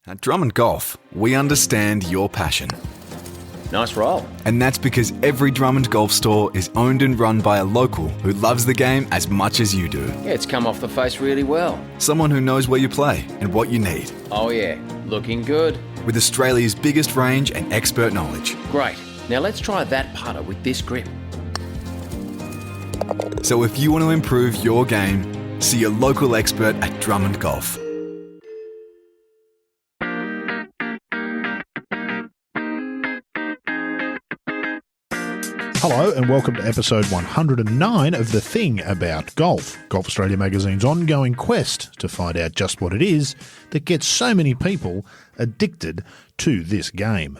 At Drummond Golf, we understand your passion. Nice roll. And that's because every Drummond Golf store is owned and run by a local who loves the game as much as you do. Yeah, it's come off the face really well. Someone who knows where you play and what you need. Oh yeah, looking good. With Australia's biggest range and expert knowledge. Great. Now let's try that putter with this grip. So if you want to improve your game, see a local expert at Drummond Golf. Hello and welcome to episode 109 of The Thing About Golf, Golf Australia magazine's ongoing quest to find out just what it is that gets so many people addicted to this game.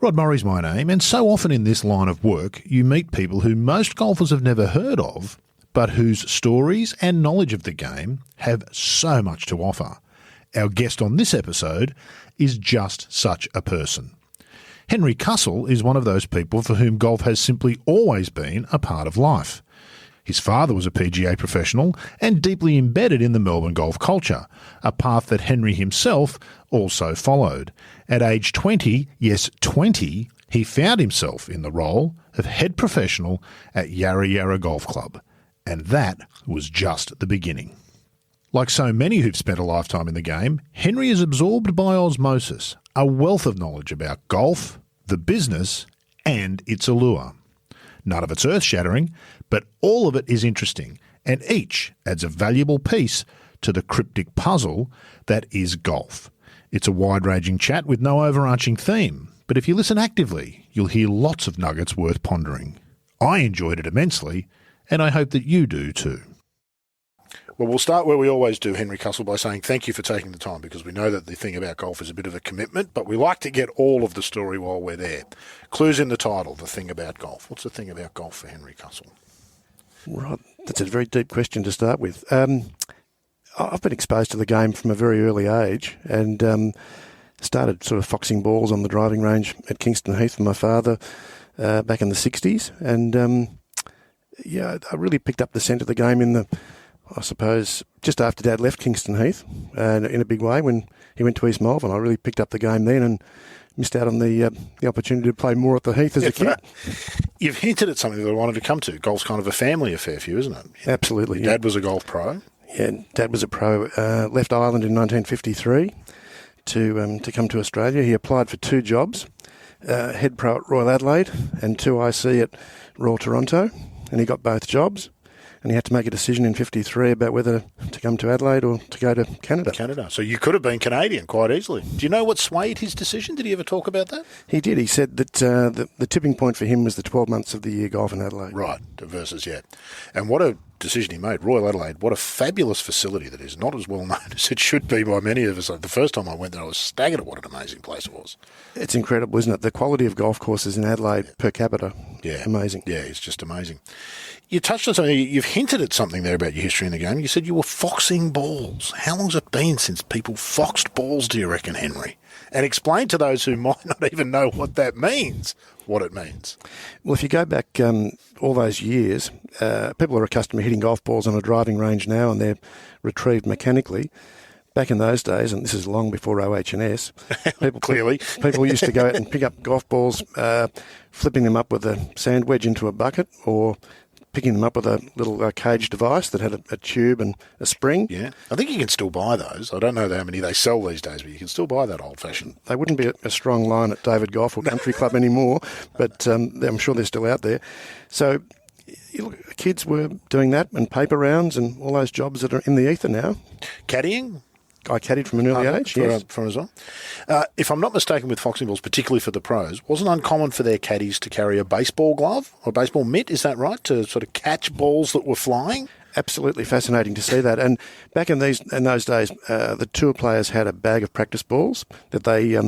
Rod Morri's my name, and so often in this line of work you meet people who most golfers have never heard of, but whose stories and knowledge of the game have so much to offer. Our guest on this episode is just such a person. Henry Cussell is one of those people for whom golf has simply always been a part of life. His father was a PGA professional and deeply embedded in the Melbourne golf culture, a path that Henry himself also followed. At age 20, yes 20, he found himself in the role of head professional at Yarra Yarra Golf Club. And that was just the beginning. Like so many who've spent a lifetime in the game, Henry is absorbed by osmosis, a wealth of knowledge about golf, the business, and its allure. None of it's earth-shattering, but all of it is interesting, and each adds a valuable piece to the cryptic puzzle that is golf. It's a wide-ranging chat with no overarching theme, but if you listen actively, you'll hear lots of nuggets worth pondering. I enjoyed it immensely, and I hope that you do too. Well, we'll start where we always do, Henry Cussell, by saying thank you for taking the time, because we know that the thing about golf is a bit of a commitment, but we like to get all of the story while we're there. Clues in the title, the thing about golf. What's the thing about golf for Henry Cussell? Right, that's a very deep question to start with. I've been exposed to the game from a very early age and started sort of foxing balls on the driving range at Kingston Heath with my father back in the 60s. And, I really picked up the scent of the game I suppose, just after Dad left Kingston Heath in a big way when he went to East Melbourne. I really picked up the game then and missed out on the opportunity to play more at the Heath as a kid. You've hinted at something that I wanted to come to. Golf's kind of a family affair for you, isn't it? Absolutely. Your dad was a golf pro. Yeah, Dad was a pro. Left Ireland in 1953 to come to Australia. He applied for two jobs, head pro at Royal Adelaide and 2IC at Royal Toronto, and he got both jobs. And he had to make a decision in 53 about whether to come to Adelaide or to go to Canada. So you could have been Canadian quite easily. Do you know what swayed his decision? Did he ever talk about that? He did. He said that the tipping point for him was the 12 months of the year golf in Adelaide. Right, versus, yeah. And what a decision he made. Royal Adelaide, what a fabulous facility that is. Not as well known as it should be by many of us. The first time I went there, I was staggered at what an amazing place it was. It's incredible, isn't it? The quality of golf courses in Adelaide per capita, amazing. Yeah, it's just amazing. You touched on something, you've hinted at something there about your history in the game. You said you were foxing balls. How long's it been since people foxed balls, do you reckon, Henry? And explain to those who might not even know what that means, what it means. Well, if you go back all those years, people are accustomed to hitting golf balls on a driving range now and they're retrieved mechanically. Back in those days, and this is long before OH&S, people used to go out and pick up golf balls, flipping them up with a sand wedge into a bucket or picking them up with a little cage device that had a tube and a spring. Yeah, I think you can still buy those. I don't know how many they sell these days, but you can still buy that old-fashioned. They wouldn't be a strong line at David Golf or Country Club anymore, but I'm sure they're still out there. So kids were doing that and paper rounds and all those jobs that are in the ether now. Caddying? I caddied from an early age, yes. From as well. If I'm not mistaken with foxing balls, particularly for the pros, wasn't uncommon for their caddies to carry a baseball glove or a baseball mitt, is that right, to sort of catch balls that were flying? Absolutely fascinating to see that. And back in those days, the tour players had a bag of practice balls that they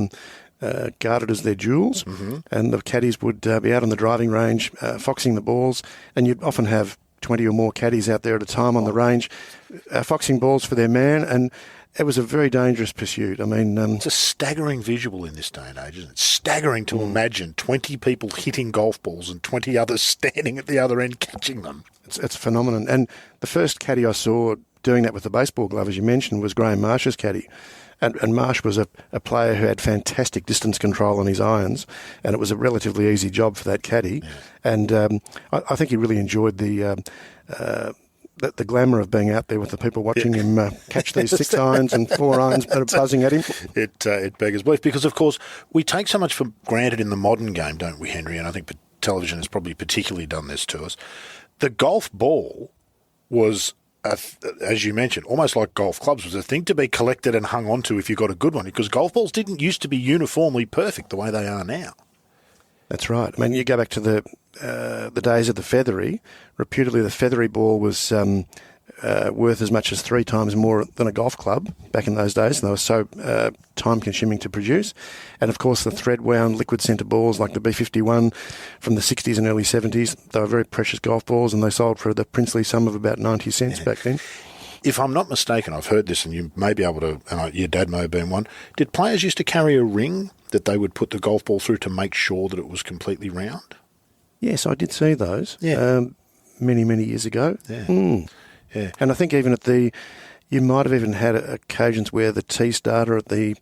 guarded as their jewels, and the caddies would be out on the driving range foxing the balls, and you'd often have 20 or more caddies out there at a time on the range foxing balls for their man, and it was a very dangerous pursuit. I mean, it's a staggering visual in this day and age, isn't it? Staggering to imagine 20 people hitting golf balls and 20 others standing at the other end catching them. It's a phenomenon. And the first caddy I saw doing that with the baseball glove, as you mentioned, was Graham Marsh's caddy. And Marsh was a player who had fantastic distance control on his irons, and it was a relatively easy job for that caddy. Yeah. And I think he really enjoyed the glamour of being out there with the people watching him catch these 6 irons and 4 irons that are buzzing at him. It beggars belief because, of course, we take so much for granted in the modern game, don't we, Henry? And I think television has probably particularly done this to us. The golf ball was, as you mentioned, almost like golf clubs, was a thing to be collected and hung onto if you got a good one, because golf balls didn't used to be uniformly perfect the way they are now. That's right. I mean, you go back to the days of the feathery. Reputedly, the feathery ball was worth as much as 3 times more than a golf club back in those days. And they were so time-consuming to produce. And, of course, the thread-wound liquid centre balls like the B51 from the 60s and early 70s, they were very precious golf balls, and they sold for the princely sum of about 90 cents back then. If I'm not mistaken, I've heard this, and you may be able to, and your dad may have been one, did players used to carry a ring that they would put the golf ball through to make sure that it was completely round? Yes, I did see those many, many years ago. Yeah. Yeah. And I think even you might have even had occasions where the tee starter at the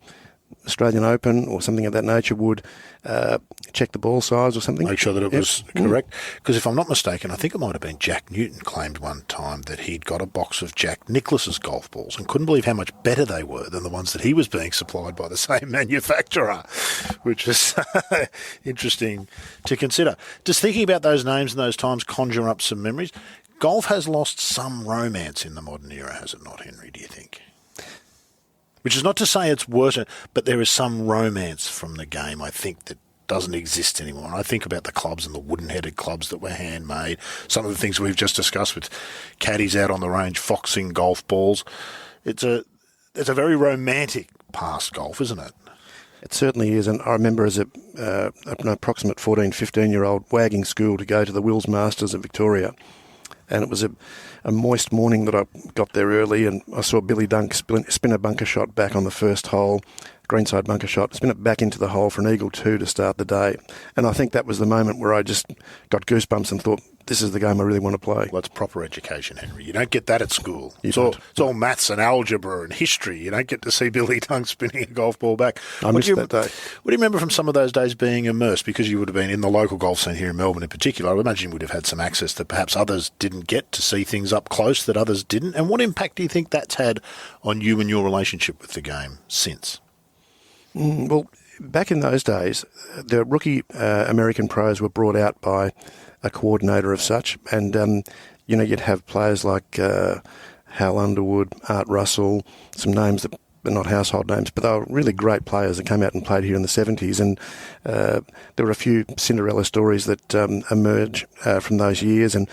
Australian Open or something of that nature would check the ball size or something. Make sure that it was correct. Because if I'm not mistaken, I think it might have been Jack Newton claimed one time that he'd got a box of Jack Nicklaus's golf balls and couldn't believe how much better they were than the ones that he was being supplied by the same manufacturer, which is interesting to consider. Just thinking about those names and those times conjure up some memories. Golf has lost some romance in the modern era, has it not, Henry, do you think? Which is not to say it's worse, but there is some romance from the game, I think, that doesn't exist anymore. And I think about the clubs and the wooden-headed clubs that were handmade, some of the things we've just discussed with caddies out on the range foxing golf balls. It's a very romantic past golf, isn't it? It certainly is, and I remember as an approximate 14, 15-year-old wagging school to go to the Wills Masters of Victoria. And it was a moist morning that I got there early, and I saw Billy Dunk spin a bunker shot back on the first hole, greenside bunker shot, spin it back into the hole for an eagle 2 to start the day. And I think that was the moment where I just got goosebumps and thought, this is the game I really want to play. Well, it's proper education, Henry. You don't get that at school. It's all maths and algebra and history. You don't get to see Billy Dunk spinning a golf ball back. I missed that day. What do you remember from some of those days being immersed? Because you would have been in the local golf scene here in Melbourne in particular. I would imagine you would have had some access that perhaps others didn't get, to see things up close that others didn't. And what impact do you think that's had on you and your relationship with the game since? Well, back in those days, the rookie American pros were brought out by a coordinator of such, and you'd have players like Hal Underwood, Art Russell, some names that are not household names, but they were really great players that came out and played here in the 70s, and there were a few Cinderella stories that emerge from those years, and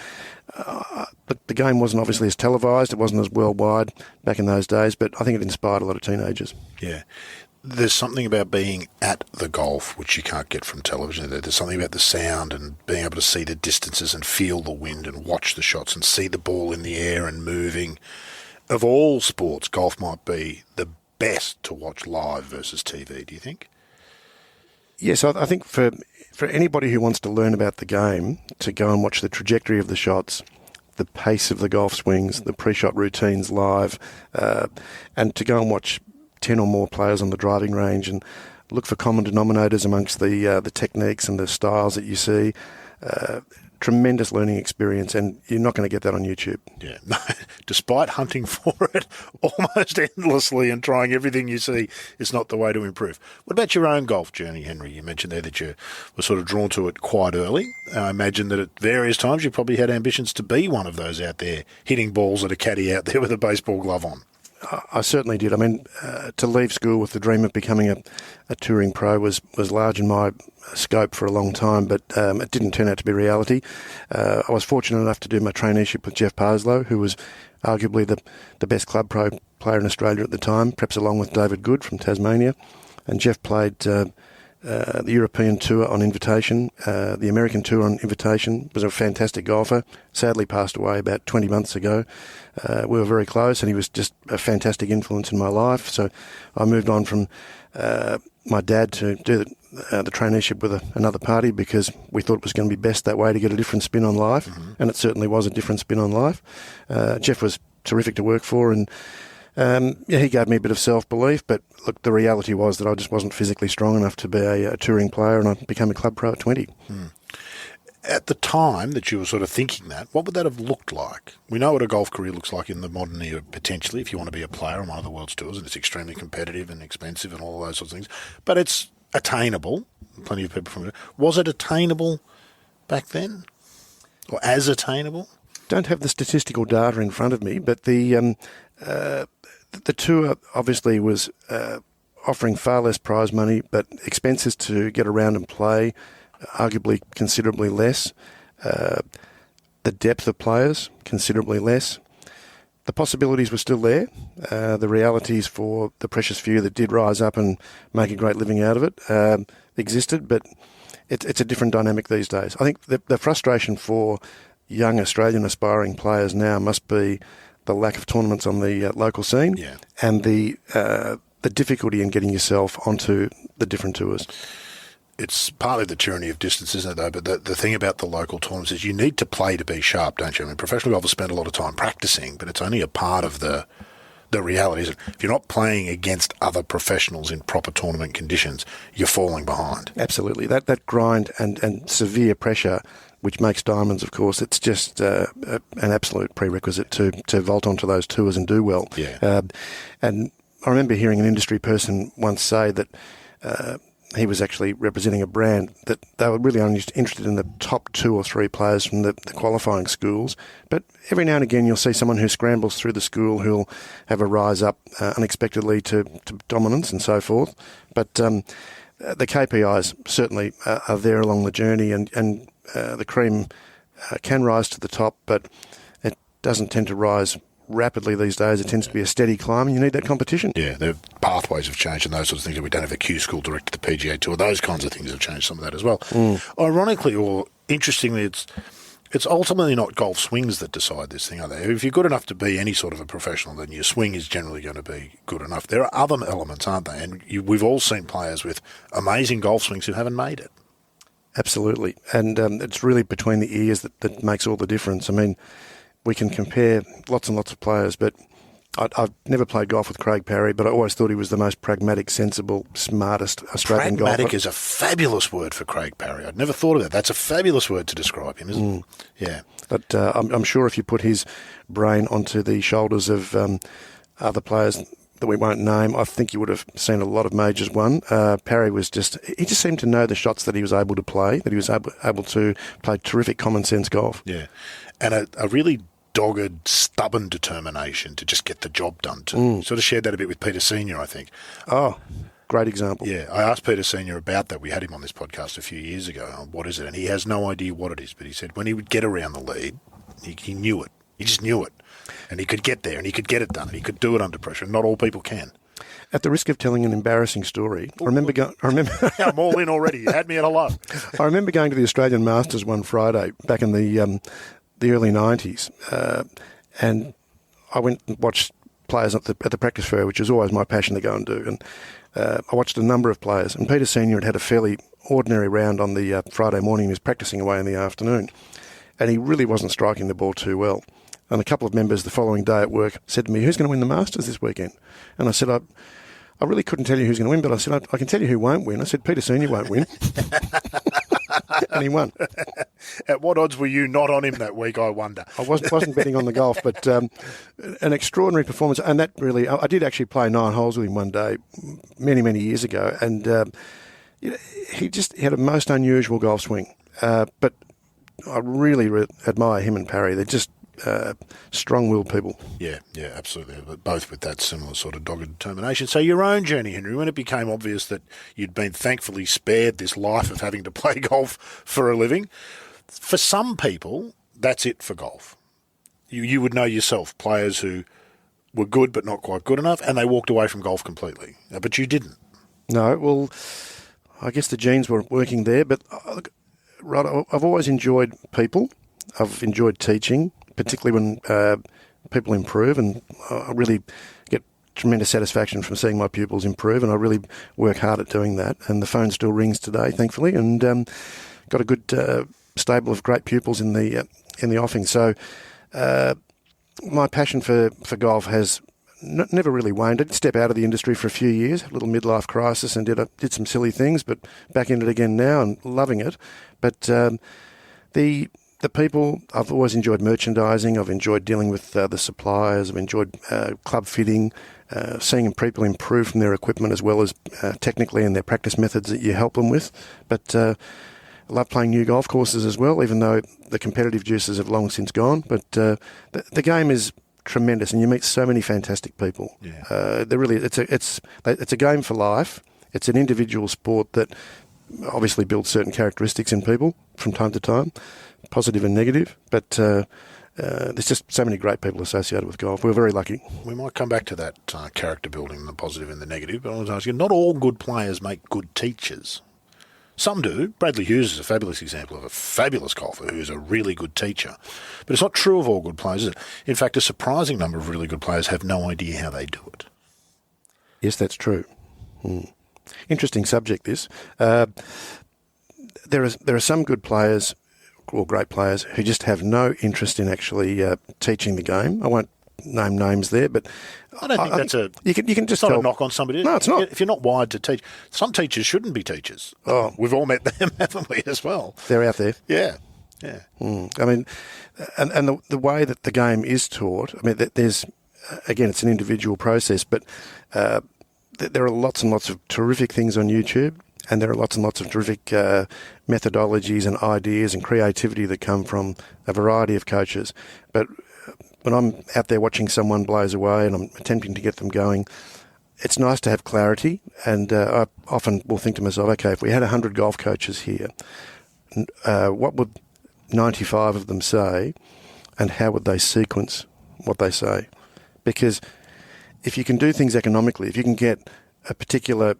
the game wasn't obviously as televised, it wasn't as worldwide back in those days, but I think it inspired a lot of teenagers. Yeah. There's something about being at the golf which you can't get from television. There's something about the sound and being able to see the distances and feel the wind and watch the shots and see the ball in the air and moving. Of all sports, golf might be the best to watch live versus TV, do you think? Yes, I think for anybody who wants to learn about the game, to go and watch the trajectory of the shots, the pace of the golf swings, the pre-shot routines live, and to go and watch 10 or more players on the driving range and look for common denominators amongst the techniques and the styles that you see. Tremendous learning experience, and you're not going to get that on YouTube. Yeah, despite hunting for it almost endlessly and trying everything you see, it's not the way to improve. What about your own golf journey, Henry? You mentioned there that you were sort of drawn to it quite early. I imagine that at various times you probably had ambitions to be one of those out there hitting balls at a caddy out there with a baseball glove on. I certainly did. I mean, to leave school with the dream of becoming a touring pro was large in my scope for a long time, but it didn't turn out to be reality. I was fortunate enough to do my traineeship with Jeff Parslow, who was arguably the best club pro player in Australia at the time, perhaps along with David Good from Tasmania. And Jeff played the European Tour on invitation, the American Tour on invitation, was a fantastic golfer, sadly passed away about 20 months ago. We were very close, and he was just a fantastic influence in my life. So I moved on from my dad to do the traineeship with another party, because we thought it was going to be best that way to get a different spin on life, and it certainly was a different spin on life. Jeff was terrific to work for, and he gave me a bit of self-belief, but look, the reality was that I just wasn't physically strong enough to be a touring player, and I became a club pro at 20. At the time that you were sort of thinking that, what would that have looked like? We know what a golf career looks like in the modern era, potentially, if you want to be a player on one of the world's tours, and it's extremely competitive and expensive and all those sorts of things. But it's attainable. Plenty of people from it. Was it attainable back then? Or as attainable? Don't have the statistical data in front of me, but the tour obviously was offering far less prize money, but expenses to get around and play arguably considerably less. The depth of players, considerably less. The possibilities were still there. The realities for the precious few that did rise up and make a great living out of it existed, but it's a different dynamic these days. I think the frustration for young Australian aspiring players now must be the lack of tournaments on the local scene, and the difficulty in getting yourself onto the different tours. It's partly the tyranny of distance, isn't it, though? But the thing about the local tournaments is you need to play to be sharp, don't you? I mean, professional golfers spend a lot of time practicing, but it's only a part of the reality. Is if you're not playing against other professionals in proper tournament conditions, you're falling behind. Absolutely. That grind and severe pressure, which makes diamonds, of course, it's just an absolute prerequisite to vault onto those tours and do well. Yeah. And I remember hearing an industry person once say that he was actually representing a brand that they were really only interested in the top 2 or 3 players from the qualifying schools. But every now and again you'll see someone who scrambles through the school who'll have a rise up unexpectedly to dominance and so forth. But the KPIs certainly are there along the journey, and the cream can rise to the top, but it doesn't tend to rise rapidly these days. It tends to be a steady climb, and you need that competition. Yeah, the pathways have changed and those sorts of things. We don't have a Q school direct to the PGA Tour. Those kinds of things have changed some of that as well. Ironically, or interestingly, it's ultimately not golf swings that decide this thing, are they? If you're good enough to be any sort of a professional, then your swing is generally going to be good enough. There are other elements, aren't they? And we've all seen players with amazing golf swings who haven't made it. Absolutely. And it's really between the ears that makes all the difference. I mean, we can compare lots and lots of players, but I've never played golf with Craig Parry, but I always thought he was the most pragmatic, sensible, smartest Australian golfer. Pragmatic is a fabulous word for Craig Parry. I'd never thought of that. That's a fabulous word to describe him, isn't it? Yeah. But I'm sure if you put his brain onto the shoulders of other players that we won't name, I think you would have seen a lot of majors won. Parry he just seemed to know the shots that he was able to play, that he was able to play terrific common sense golf. Yeah. And a really dogged, stubborn determination to just get the job done too. Sort of shared that a bit with Peter Senior, I think. Oh, great example. Yeah, I asked Peter Senior about that. We had him on this podcast a few years ago. What is it? And he has no idea what it is, but he said when he would get around the lead, he knew it. He just knew it. And he could get there and he could get it done and he could do it under pressure. Not all people can. At the risk of telling an embarrassing story, I remember I'm all in already. You had me at hello. I remember going to the Australian Masters one Friday back in the early 90s, and I went and watched players at the practice fair, which is always my passion to go and do. And I watched a number of players, and Peter Senior had a fairly ordinary round on the Friday morning. He was practicing away in the afternoon, and he really wasn't striking the ball too well. And a couple of members the following day at work said to me, "Who's going to win the Masters this weekend?" And I said, I really couldn't tell you who's going to win, but I said, I can tell you who won't win. I said, Peter Senior won't win. And he won. At what odds were you not on him that week, I wonder? I wasn't betting on the golf, but an extraordinary performance. And that really, I did actually play 9 holes with him one day, many, many years ago. And he had a most unusual golf swing. But I really admire him and Parry. They're just strong-willed people. Yeah, absolutely. But both with that similar sort of dogged determination. So your own journey, Henry, when it became obvious that you'd been thankfully spared this life of having to play golf for a living, for some people, that's it for golf. You would know yourself, players who were good but not quite good enough, and they walked away from golf completely. But you didn't. No, well, I guess the genes were working there, but Rod, I've always enjoyed people. I've enjoyed teaching, particularly when people improve, and I really get tremendous satisfaction from seeing my pupils improve, and I really work hard at doing that. And the phone still rings today, thankfully, and got a good stable of great pupils in the offing. So my passion for golf has never really waned. I did step out of the industry for a few years, a little midlife crisis, and did some silly things, but back in it again now and loving it. But the people, I've always enjoyed merchandising. I've enjoyed dealing with the suppliers. I've enjoyed club fitting, seeing people improve from their equipment as well as technically and their practice methods that you help them with. But I love playing new golf courses as well, even though the competitive juices have long since gone. But the game is tremendous, and you meet so many fantastic people. Yeah. It's a game for life. It's an individual sport that obviously builds certain characteristics in people from time to time, positive and negative. But there's just so many great people associated with golf. We're very lucky. We might come back to that character building, the positive and the negative, but I was asking, not all good players make good teachers. Some do. Bradley Hughes is a fabulous example of a fabulous golfer who is a really good teacher. But it's not true of all good players, is it? In fact, a surprising number of really good players have no idea how they do it. Yes, that's true. Interesting subject, this. There are some good players or great players who just have no interest in actually teaching the game. I won't name names there, but I don't think that's you can just not tell. a knock on somebody. No, it's not. If you're not wired to teach, some teachers shouldn't be teachers. Oh. We've all met them, haven't we, as well? They're out there. Yeah. I mean, and the way that the game is taught, I mean, there's, again, it's an individual process, but there are lots and lots of terrific things on YouTube, and there are lots and lots of terrific methodologies and ideas and creativity that come from a variety of coaches. But when I'm out there watching someone blaze away and I'm attempting to get them going, it's nice to have clarity. And I often will think to myself, okay, if we had 100 golf coaches here, what would 95 of them say, and how would they sequence what they say? Because if you can do things economically, if you can get a particular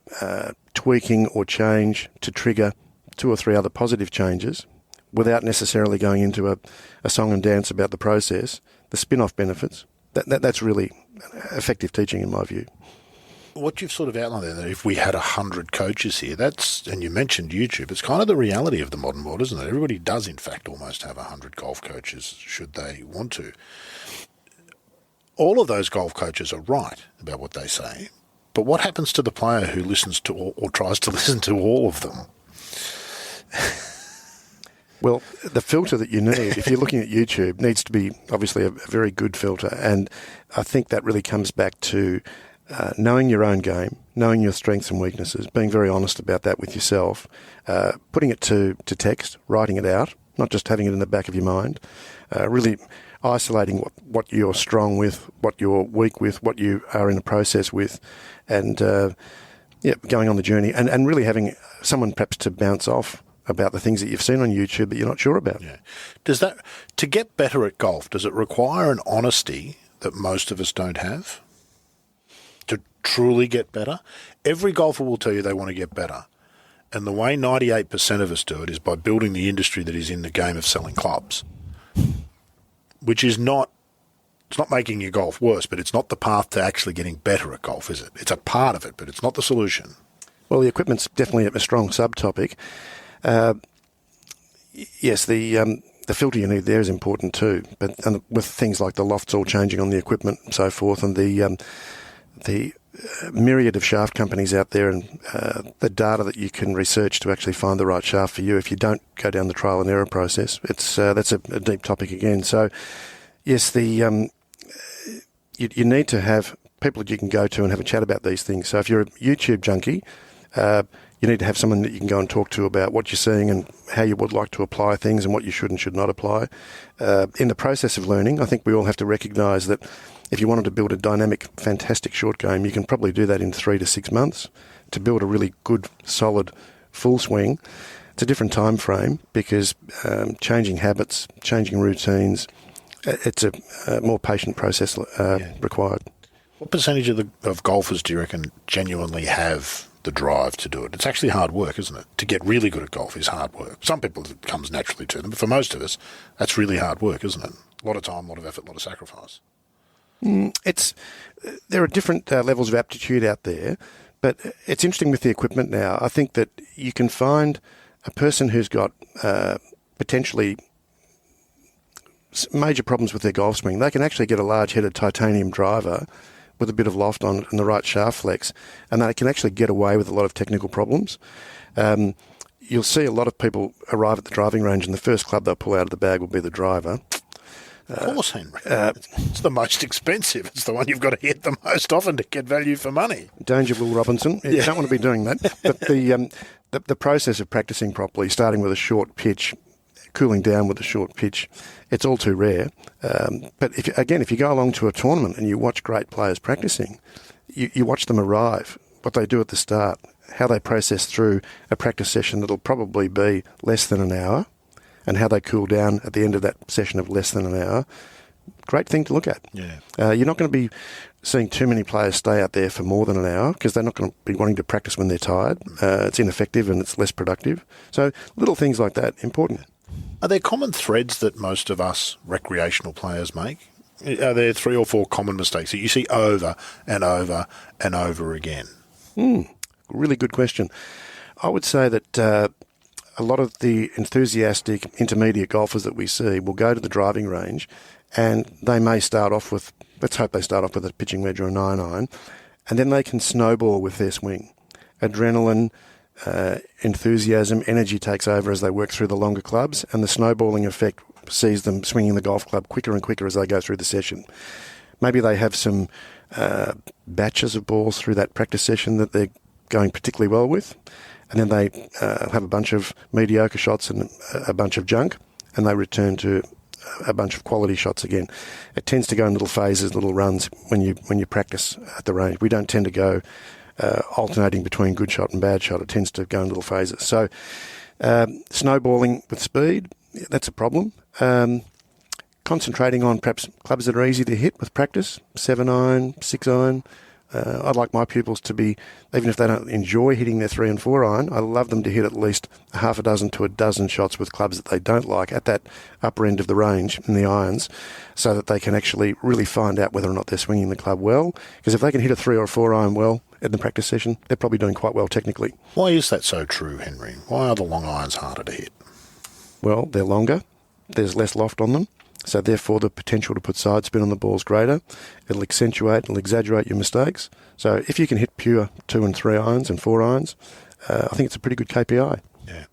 tweaking or change to trigger 2 or 3 other positive changes without necessarily going into a song and dance about the process, the spin-off benefits, that's really effective teaching in my view. What you've sort of outlined there, that if we had 100 coaches here, and you mentioned YouTube, it's kind of the reality of the modern world, isn't it? Everybody does, in fact, almost have 100 golf coaches, should they want to. All of those golf coaches are right about what they say, but what happens to the player who listens to or tries to listen to all of them? Well, the filter that you need, if you're looking at YouTube, needs to be obviously a very good filter. And I think that really comes back to knowing your own game, knowing your strengths and weaknesses, being very honest about that with yourself, putting it to text, writing it out, not just having it in the back of your mind, really isolating what you're strong with, what you're weak with, what you are in the process with, and going on the journey and really having someone perhaps to bounce off about the things that you've seen on YouTube that you're not sure about. Yeah. To get better at golf, does it require an honesty that most of us don't have? To truly get better? Every golfer will tell you they want to get better. And the way 98% of us do it is by building the industry that is in the game of selling clubs, which is not, it's not making your golf worse, but it's not the path to actually getting better at golf, is it? It's a part of it, but it's not the solution. Well, the equipment's definitely a strong subtopic. Yes, the filter you need there is important too, and with things like the lofts all changing on the equipment and so forth, and the myriad of shaft companies out there, and the data that you can research to actually find the right shaft for you if you don't go down the trial and error process, that's a deep topic again. So, yes, you need to have people that you can go to and have a chat about these things. So if you're a YouTube junkie, you need to have someone that you can go and talk to about what you're seeing and how you would like to apply things and what you should and should not apply. In the process of learning, I think we all have to recognise that if you wanted to build a dynamic, fantastic short game, you can probably do that in 3 to 6 months. To build a really good, solid, full swing, it's a different time frame because changing habits, changing routines, it's a more patient process required. What percentage of golfers do you reckon genuinely have the drive to do it? It's actually hard work, isn't it? To get really good at golf is hard work. Some people, it comes naturally to them, but for most of us, that's really hard work, isn't it? A lot of time, a lot of effort, a lot of sacrifice. There are different levels of aptitude out there, but it's interesting with the equipment now. I think that you can find a person who's got potentially major problems with their golf swing. They can actually get a large-headed titanium driver with a bit of loft on it and the right shaft flex, and they can actually get away with a lot of technical problems. You'll see a lot of people arrive at the driving range and the first club they'll pull out of the bag will be the driver. Of course, Henry. It's the most expensive. It's the one you've got to hit the most often to get value for money. Danger, Will Robinson. You don't want to be doing that. But the process of practicing properly, starting with a short pitch, cooling down with a short pitch, it's all too rare. But if you go along to a tournament and you watch great players practicing, you watch them arrive, what they do at the start, how they process through a practice session that'll probably be less than an hour, and how they cool down at the end of that session of less than an hour. Great thing to look at. Yeah. You're not going to be seeing too many players stay out there for more than an hour because they're not going to be wanting to practice when they're tired. It's ineffective and it's less productive. So little things like that, important. Are there common threads that most of us recreational players make? Are there 3 or 4 common mistakes that you see over and over and over again? Really good question. I would say that a lot of the enthusiastic intermediate golfers that we see will go to the driving range and they may start off with, let's hope they start off with a pitching wedge or a 9-iron, and then they can snowball with their swing. Adrenaline, enthusiasm, energy takes over as they work through the longer clubs, and the snowballing effect sees them swinging the golf club quicker and quicker as they go through the session. Maybe they have some batches of balls through that practice session that they're going particularly well with, and then they have a bunch of mediocre shots and a bunch of junk, and they return to a bunch of quality shots again. It tends to go in little phases, little runs when you practice at the range. We don't tend to go alternating between good shot and bad shot. It tends to go in little phases. So snowballing with speed, that's a problem. Concentrating on perhaps clubs that are easy to hit with practice, 7-iron, 6-iron. I'd like my pupils to be, even if they don't enjoy hitting their 3 and 4-iron, I love them to hit at least half a dozen to a dozen shots with clubs that they don't like at that upper end of the range in the irons, so that they can actually really find out whether or not they're swinging the club well. Because if they can hit a 3 or a 4-iron well in the practice session, they're probably doing quite well technically. Why is that so true, Henry? Why are the long irons harder to hit? Well, they're longer, there's less loft on them, so therefore the potential to put side spin on the ball is greater. It'll exaggerate your mistakes. So if you can hit pure 2 and 3 irons and 4 irons, I think it's a pretty good KPI. Yeah.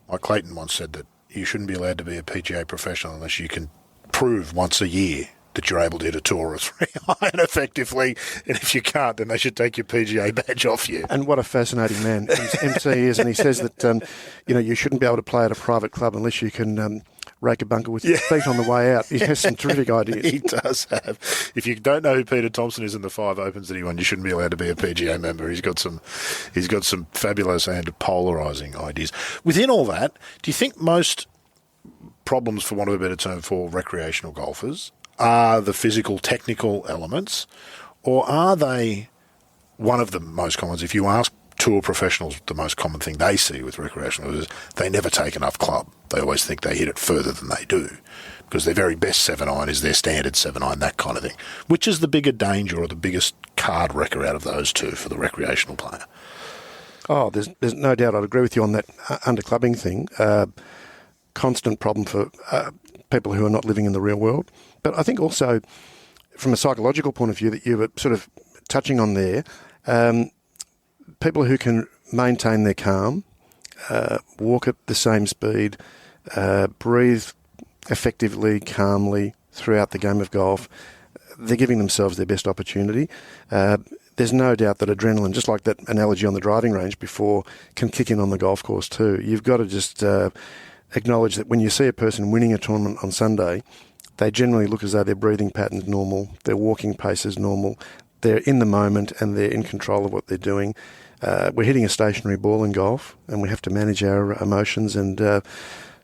Mike Clayton once said that you shouldn't be allowed to be a PGA professional unless you can prove once a year that you're able to hit a 2 or a 3 iron effectively, and if you can't, then they should take your PGA badge off you. And what a fascinating man MC is, and he says that you shouldn't be able to play at a private club unless you can rake a bunker with your feet on the way out. He has some terrific ideas. He does have. If you don't know who Peter Thompson is in the 5 Opens that he won, you shouldn't be allowed to be a PGA member. He's got some fabulous and polarising ideas. Within all that, do you think most problems, for want of a better term, for recreational golfers are the physical, technical elements, or are they one of the most common? If you ask tour professionals, the most common thing they see with recreational is they never take enough club. They always think they hit it further than they do because their very best 7-iron is their standard 7-iron, that kind of thing. Which is the bigger danger or the biggest card wrecker out of those two for the recreational player? Oh, there's no doubt. I'd agree with you on that underclubbing thing. Constant problem for people who are not living in the real world. But I think also from a psychological point of view that you were sort of touching on there, people who can maintain their calm, walk at the same speed, breathe effectively, calmly throughout the game of golf, they're giving themselves their best opportunity. There's no doubt that adrenaline, just like that analogy on the driving range before, can kick in on the golf course too. You've got to just acknowledge that when you see a person winning a tournament on Sunday, they generally look as though their breathing pattern's normal, their walking pace is normal, they're in the moment and they're in control of what they're doing. We're hitting a stationary ball in golf, and we have to manage our emotions and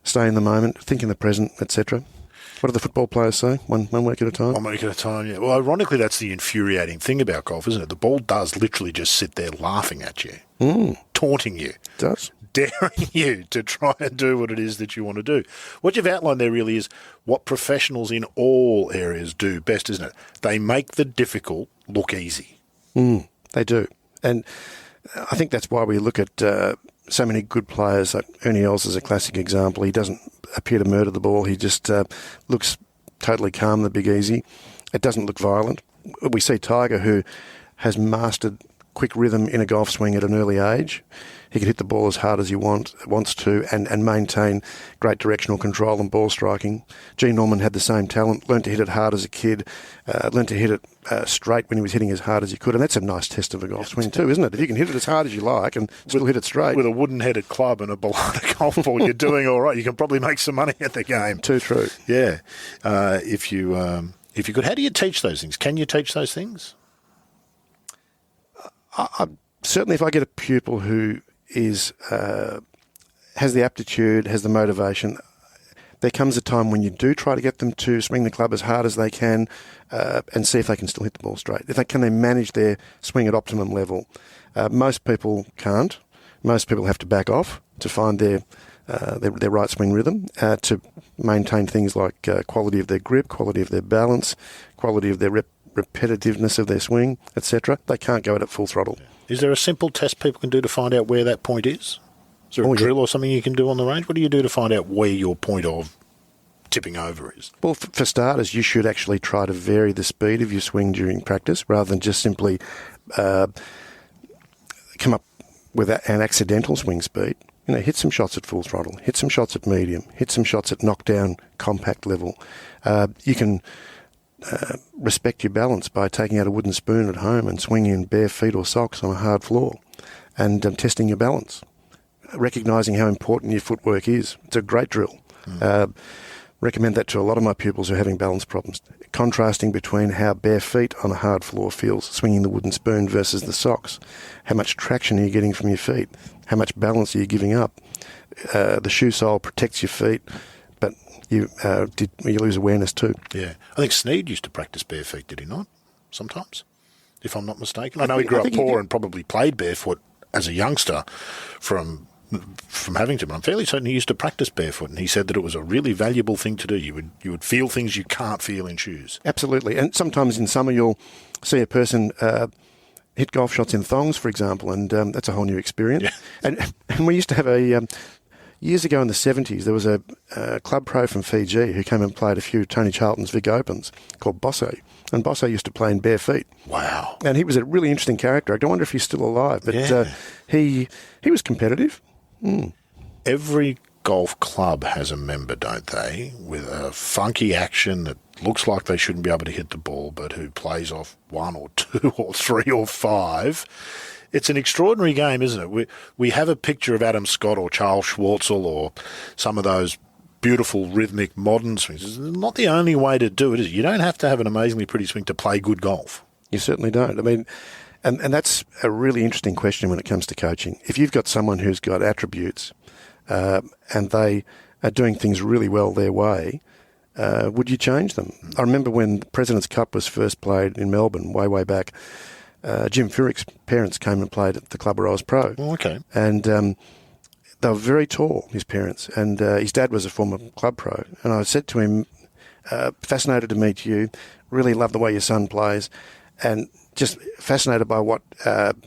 stay in the moment, think in the present, etc. What do the football players say? One week at a time? 1 week at a time, yeah. Well, ironically, that's the infuriating thing about golf, isn't it? The ball does literally just sit there laughing at you, taunting you. It does. Daring you to try and do what it is that you want to do. What you've outlined there really is what professionals in all areas do best, isn't it? They make the difficult look easy. They do. And I think that's why we look at so many good players. Like Ernie Els is a classic example. He doesn't appear to murder the ball. He just looks totally calm, the Big Easy. It doesn't look violent. We see Tiger, who has mastered quick rhythm in a golf swing at an early age. He can hit the ball as hard as he wants to and maintain great directional control and ball striking. Gene Norman had the same talent, learned to hit it hard as a kid, learned to hit it straight when he was hitting as hard as he could. And that's a nice test of a golf swing too, isn't it? If you can hit it as hard as you like and still hit it straight. With a wooden-headed club and a ballonica golf ball, you're doing all right. You can probably make some money at the game. Too true. Yeah. If you could, how do you teach those things? Can you teach those things? Certainly if I get a pupil who has the aptitude, has the motivation, there comes a time when you do try to get them to swing the club as hard as they can and see if they can still hit the ball straight. Can they manage their swing at optimum level? Most people can't. Most people have to back off to find their right swing rhythm, to maintain things like quality of their grip, quality of their balance, quality of their repetitiveness of their swing, etc. They can't go at full throttle. Is there a simple test people can do to find out where that point is? Is there a drill or something you can do on the range? What do you do to find out where your point of tipping over is? Well, for starters, you should actually try to vary the speed of your swing during practice rather than just simply come up with an accidental swing speed. Hit some shots at full throttle, hit some shots at medium, hit some shots at knockdown compact level. You can respect your balance by taking out a wooden spoon at home and swinging in bare feet or socks on a hard floor and testing your balance, recognising how important your footwork is. It's a great drill. Recommend that to a lot of my pupils who are having balance problems, contrasting between how bare feet on a hard floor feels swinging the wooden spoon versus the socks. How much traction are you getting from your feet? How much balance are you giving up? The shoe sole protects your feet, but you lose awareness too. Yeah. I think Snead used to practice bare feet, did he not? Sometimes, if I'm not mistaken. I know he grew up poor and probably played barefoot as a youngster from Havington, but I'm fairly certain he used to practice barefoot, and he said that it was a really valuable thing to do. You would feel things you can't feel in shoes. Absolutely. And sometimes in summer you'll see a person hit golf shots in thongs, for example, and that's a whole new experience. Yeah. And we used to have years ago in the 70s, there was a club pro from Fiji who came and played a few Tony Charlton's Vic Opens called Bosso. And Bosso used to play in bare feet. Wow. And he was a really interesting character. I wonder if he's still alive. But he was competitive. Every golf club has a member, don't they, with a funky action that looks like they shouldn't be able to hit the ball, but who plays off 1 or 2 or 3 or 5. It's an extraordinary game, isn't it? We have a picture of Adam Scott or Charles Schwartzel or some of those beautiful rhythmic modern swings. It's not the only way to do it, is it? You don't have to have an amazingly pretty swing to play good golf. You certainly don't. I mean, and that's a really interesting question when it comes to coaching. If you've got someone who's got attributes and they are doing things really well their way, would you change them? I remember when the President's Cup was first played in Melbourne way back, Jim Furyk's parents came and played at the club where I was pro. Oh, okay. And they were very tall, his parents, and his dad was a former club pro. And I said to him, fascinated to meet you, really love the way your son plays, and just fascinated by what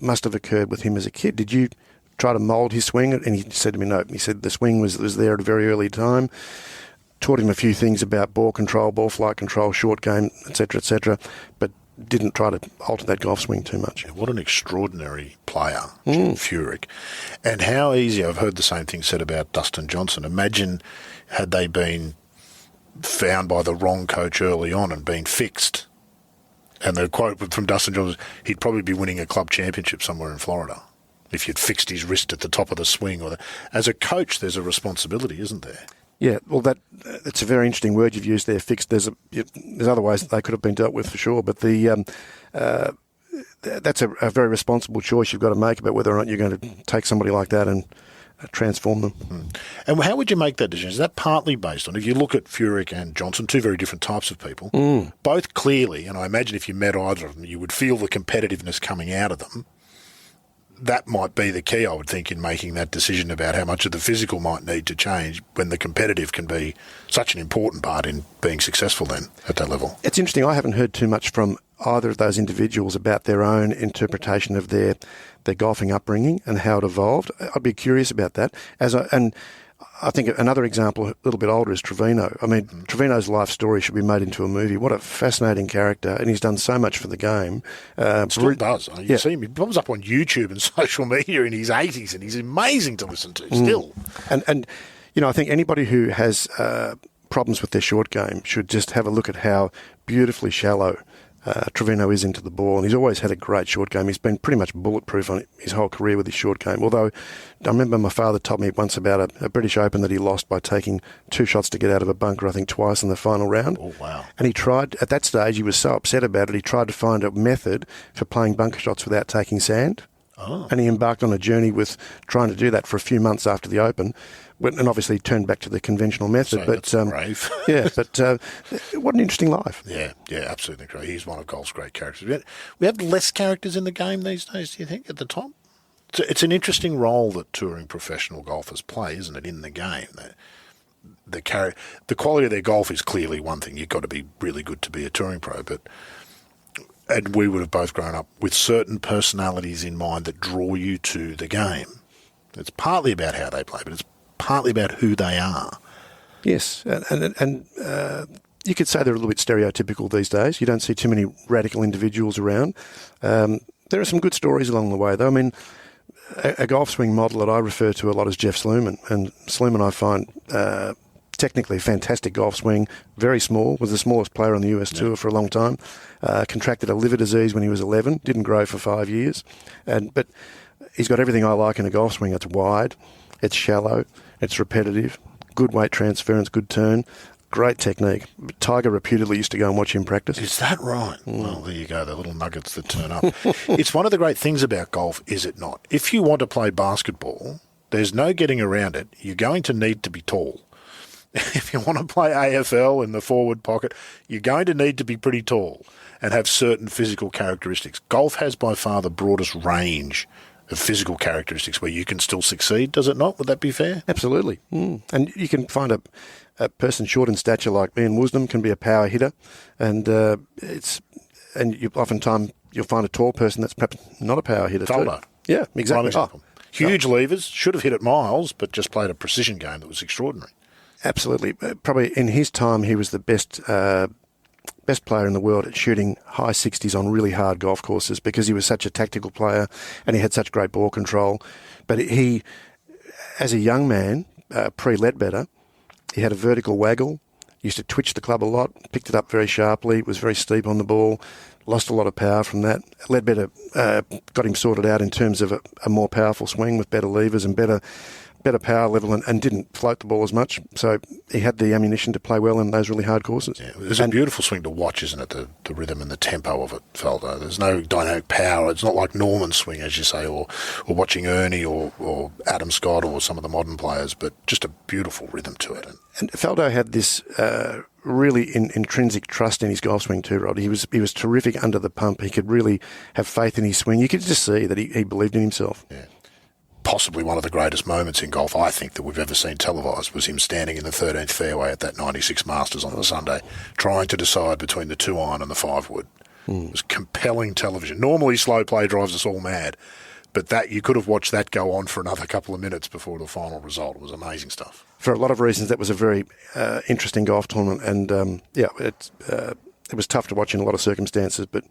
must have occurred with him as a kid. Did you try to mould his swing? And he said to me, no. He said the swing was there at a very early time. Taught him a few things about ball control, ball flight control, short game, etc., but didn't try to alter that golf swing too much. What an extraordinary player, Jim Furyk. And how easy, I've heard the same thing said about Dustin Johnson. Imagine had they been found by the wrong coach early on and been fixed. And the quote from Dustin Johnson, he'd probably be winning a club championship somewhere in Florida if you'd fixed his wrist at the top of the swing. As a coach, there's a responsibility, isn't there? Yeah, well, that's a very interesting word you've used there, fixed. There's other ways that they could have been dealt with for sure, but that's a very responsible choice you've got to make about whether or not you're going to take somebody like that and transform them. And how would you make that decision? Is that partly based on, if you look at Furyk and Johnson, two very different types of people, both clearly, and I imagine if you met either of them, you would feel the competitiveness coming out of them. That might be the key, I would think, in making that decision about how much of the physical might need to change when the competitive can be such an important part in being successful then at that level. It's interesting. I haven't heard too much from either of those individuals about their own interpretation of their golfing upbringing and how it evolved. I'd be curious about that. And I think another example, a little bit older, is Trevino. I mean, Trevino's life story should be made into a movie. What a fascinating character, and he's done so much for the game. Still does. You see him, he comes up on YouTube and social media in his 80s, and he's amazing to listen to still. And I think anybody who has problems with their short game should just have a look at how beautifully shallow Trevino is into the ball, and he's always had a great short game. He's been pretty much bulletproof on his whole career with his short game. Although I remember my father told me once about a British Open that he lost by taking 2 shots to get out of a bunker, I think twice in the final round. Oh, wow. And he tried, at that stage, he was so upset about it, he tried to find a method for playing bunker shots without taking sand. Oh. And he embarked on a journey with trying to do that for a few months after the Open, and obviously turned back to the conventional method. So but that's brave. Yeah, but what an interesting life. Yeah, absolutely great. He's one of golf's great characters. We have less characters in the game these days, do you think, at the top? It's an interesting role that touring professional golfers play, isn't it, in the game? The quality of their golf is clearly one thing. You've got to be really good to be a touring pro, and we would have both grown up with certain personalities in mind that draw you to the game. It's partly about how they play, but it's partly about who they are. Yes, and you could say they're a little bit stereotypical these days. You don't see too many radical individuals around. There are some good stories along the way, though. I mean, a golf swing model that I refer to a lot is Jeff Sluman, and Sluman I find technically a fantastic golf swing, very small, was the smallest player on the US Tour for a long time, contracted a liver disease when he was 11, didn't grow for 5 years, but he's got everything I like in a golf swing. It's wide, it's shallow, it's repetitive, good weight transference, good turn, great technique. Tiger reputedly used to go and watch him practice. Is that right? Well, there you go, the little nuggets that turn up. It's one of the great things about golf, is it not? If you want to play basketball, there's no getting around it. You're going to need to be tall. If you want to play AFL in the forward pocket, you're going to need to be pretty tall and have certain physical characteristics. Golf has by far the broadest range of physical characteristics where you can still succeed, does it not? Would that be fair? Absolutely. And you can find a person short in stature like me and Wisdom can be a power hitter, and oftentimes you'll find a tall person that's perhaps not a power hitter Faldo. too. Yeah, exactly. Huge levers, should have hit it miles, but just played a precision game that was extraordinary. Absolutely. Probably in his time, he was the best player in the world at shooting high 60s on really hard golf courses because he was such a tactical player and he had such great ball control. But he, as a young man, pre-Ledbetter, he had a vertical waggle, used to twitch the club a lot, picked it up very sharply, was very steep on the ball, lost a lot of power from that. Ledbetter got him sorted out in terms of a more powerful swing with better levers and better power level and didn't float the ball as much. So he had the ammunition to play well in those really hard courses. Yeah, it's a beautiful swing to watch, isn't it? The rhythm and the tempo of it, Faldo. There's no dynamic power. It's not like Norman's swing, as you say, or watching Ernie or Adam Scott or some of the modern players, but just a beautiful rhythm to it. And Faldo had this really intrinsic trust in his golf swing too, Rod. He was terrific under the pump. He could really have faith in his swing. You could just see that he believed in himself. Yeah. Possibly one of the greatest moments in golf, I think, that we've ever seen televised was him standing in the 13th fairway at that 96 Masters on the Sunday, trying to decide between the 2-iron and the 5-wood. It was compelling television. Normally slow play drives us all mad, but that you could have watched that go on for another couple of minutes before the final result. It was amazing stuff. For a lot of reasons, that was a very interesting golf tournament, and it was tough to watch in a lot of circumstances, but...